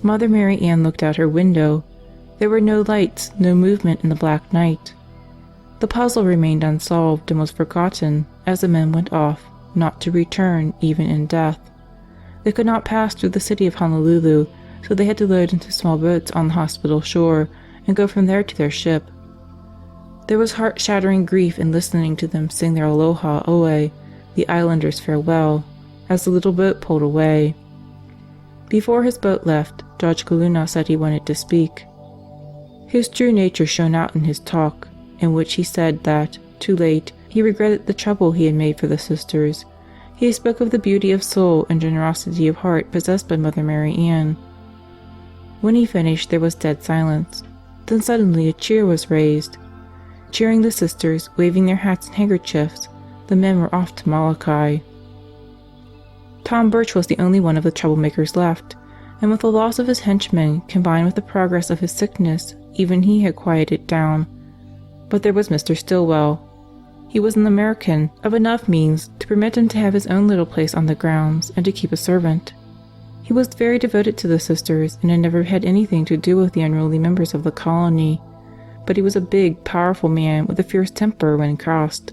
Mother Marianne looked out her window. There were no lights, no movement in the black night. The puzzle remained unsolved and was forgotten as the men went off, not to return even in death. They could not pass through the city of Honolulu, so they had to load into small boats on the hospital shore and go from there to their ship. There was heart-shattering grief in listening to them sing their aloha oe, the islanders' farewell, as the little boat pulled away. Before his boat left, Judge Kaluna said he wanted to speak. His true nature shone out in his talk, in which he said that, too late, he regretted the trouble he had made for the sisters. He spoke of the beauty of soul and generosity of heart possessed by Mother Marianne. When he finished, there was dead silence. Then suddenly a cheer was raised. Cheering the sisters, waving their hats and handkerchiefs, the men were off to Molokai. Tom Birch was the only one of the troublemakers left, and with the loss of his henchmen combined with the progress of his sickness, even he had quieted down. But there was Mr. Stillwell. He was an American, of enough means to permit him to have his own little place on the grounds and to keep a servant. He was very devoted to the sisters and had never had anything to do with the unruly members of the colony. But he was a big, powerful man with a fierce temper when crossed,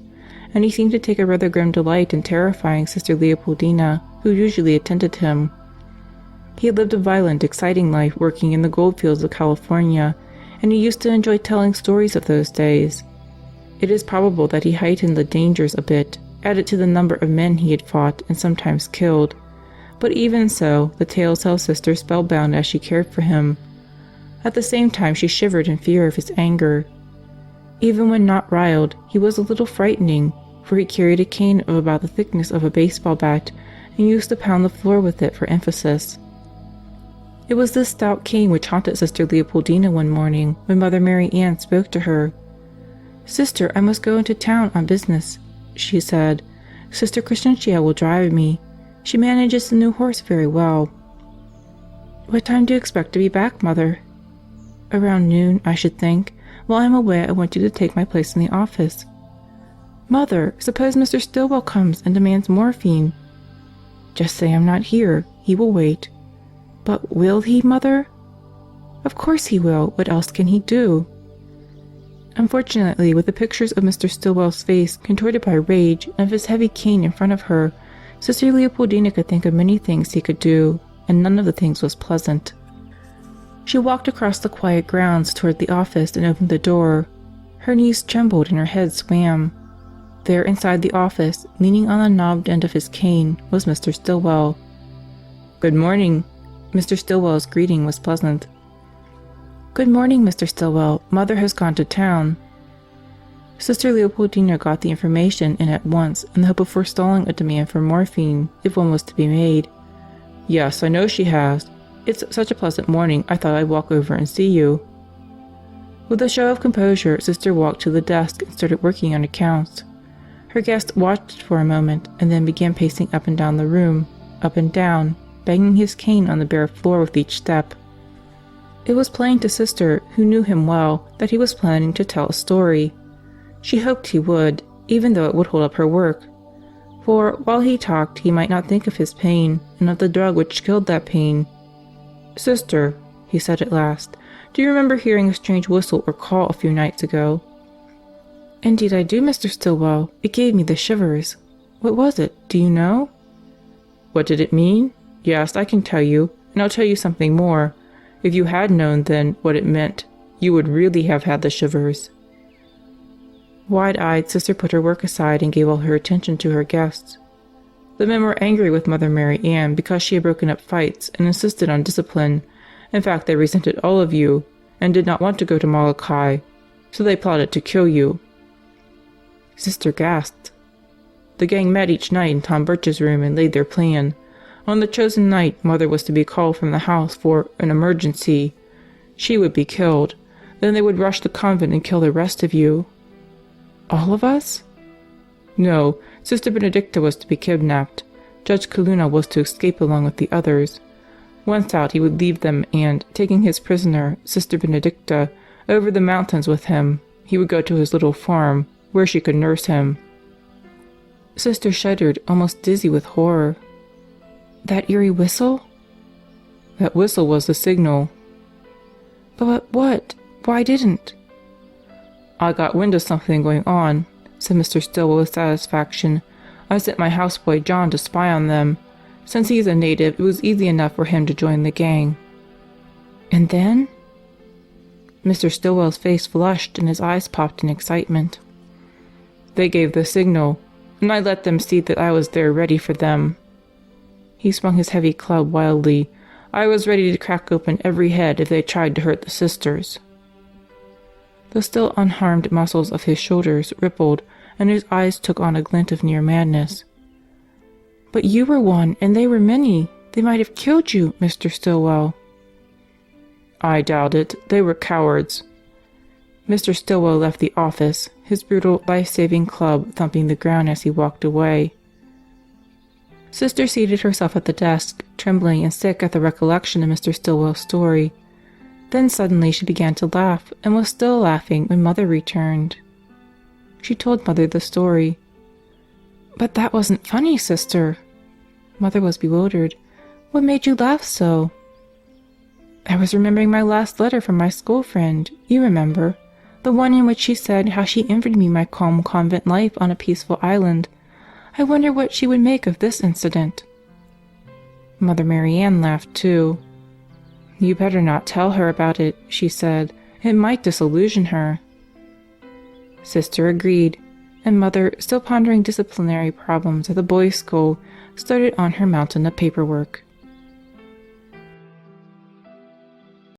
and he seemed to take a rather grim delight in terrifying Sister Leopoldina, who usually attended him. He had lived a violent, exciting life working in the goldfields of California, and he used to enjoy telling stories of those days. It is probable that he heightened the dangers a bit, added to the number of men he had fought and sometimes killed. But even so, the tales held Sister spellbound as she cared for him. At the same time she shivered in fear of his anger. Even when not riled, he was a little frightening, for he carried a cane of about the thickness of a baseball bat and used to pound the floor with it for emphasis. It was this stout cane which haunted Sister Leopoldina one morning when Mother Marianne spoke to her. "Sister, I must go into town on business," she said. "Sister Crescentia will drive me. She manages the new horse very well." "What time do you expect to be back, Mother?" "Around noon, I should think. While I'm away, I want you to take my place in the office." "Mother, suppose Mr. Stillwell comes and demands morphine?" "Just say I'm not here. He will wait." "But will he, Mother?" "Of course he will. What else can he do?" Unfortunately, with the pictures of Mr. Stillwell's face contorted by rage and of his heavy cane in front of her, Sister Leopoldina could think of many things he could do, and none of the things was pleasant. She walked across the quiet grounds toward the office and opened the door. Her knees trembled and her head swam. There inside the office, leaning on the knobbed end of his cane, was Mr. Stillwell. "Good morning." Mr. Stillwell's greeting was pleasant. "Good morning, Mr. Stillwell. Mother has gone to town." Sister Leopoldina got the information in at once in the hope of forestalling a demand for morphine, if one was to be made. "Yes, I know she has. It's such a pleasant morning, I thought I'd walk over and see you." With a show of composure, Sister walked to the desk and started working on accounts. Her guest watched for a moment and then began pacing up and down the room, up and down, banging his cane on the bare floor with each step. It was plain to Sister, who knew him well, that he was planning to tell a story. She hoped he would, even though it would hold up her work. For, while he talked, he might not think of his pain, and of the drug which killed that pain. "Sister," he said at last, "do you remember hearing a strange whistle or call a few nights ago?" "Indeed I do, Mr. Stillwell. It gave me the shivers. What was it? Do you know?" "What did it mean? Yes, I can tell you, and I'll tell you something more. If you had known then what it meant, you would really have had the shivers." Wide-eyed, Sister put her work aside and gave all her attention to her guests. The men were angry with Mother Marianne because she had broken up fights and insisted on discipline. In fact, they resented all of you and did not want to go to Molokai, so they plotted to kill you. Sister gasped. The gang met each night in Tom Birch's room and laid their plan. On the chosen night, Mother was to be called from the house for an emergency. She would be killed. Then they would rush the convent and kill the rest of you. All of us? No, Sister Benedicta was to be kidnapped. Judge Kaluna was to escape along with the others. Once out, he would leave them and, taking his prisoner, Sister Benedicta, over the mountains with him, he would go to his little farm, where she could nurse him. Sister shuddered, almost dizzy with horror. That eerie whistle? That whistle was the signal. But what? Why didn't? I got wind of something going on, said Mr. Stillwell with satisfaction. I sent my houseboy John to spy on them. Since he is a native, it was easy enough for him to join the gang. And then? Mr. Stillwell's face flushed and his eyes popped in excitement. They gave the signal, and I let them see that I was there ready for them. He swung his heavy club wildly. I was ready to crack open every head if they tried to hurt the sisters. The still unharmed muscles of his shoulders rippled, and his eyes took on a glint of near madness. But you were one, and they were many. They might have killed you, Mr. Stillwell. I doubt it. They were cowards. Mr. Stillwell left the office, his brutal, life-saving club thumping the ground as he walked away. Sister seated herself at the desk, trembling and sick at the recollection of Mr. Stillwell's story. Then suddenly she began to laugh, and was still laughing when Mother returned. She told Mother the story. But that wasn't funny, Sister. Mother was bewildered. What made you laugh so? I was remembering my last letter from my school friend, you remember, the one in which she said how she envied me my calm convent life on a peaceful island. I wonder what she would make of this incident. Mother Marianne laughed too. You better not tell her about it, she said. It might disillusion her. Sister agreed, and Mother, still pondering disciplinary problems at the boys' school, started on her mountain of paperwork.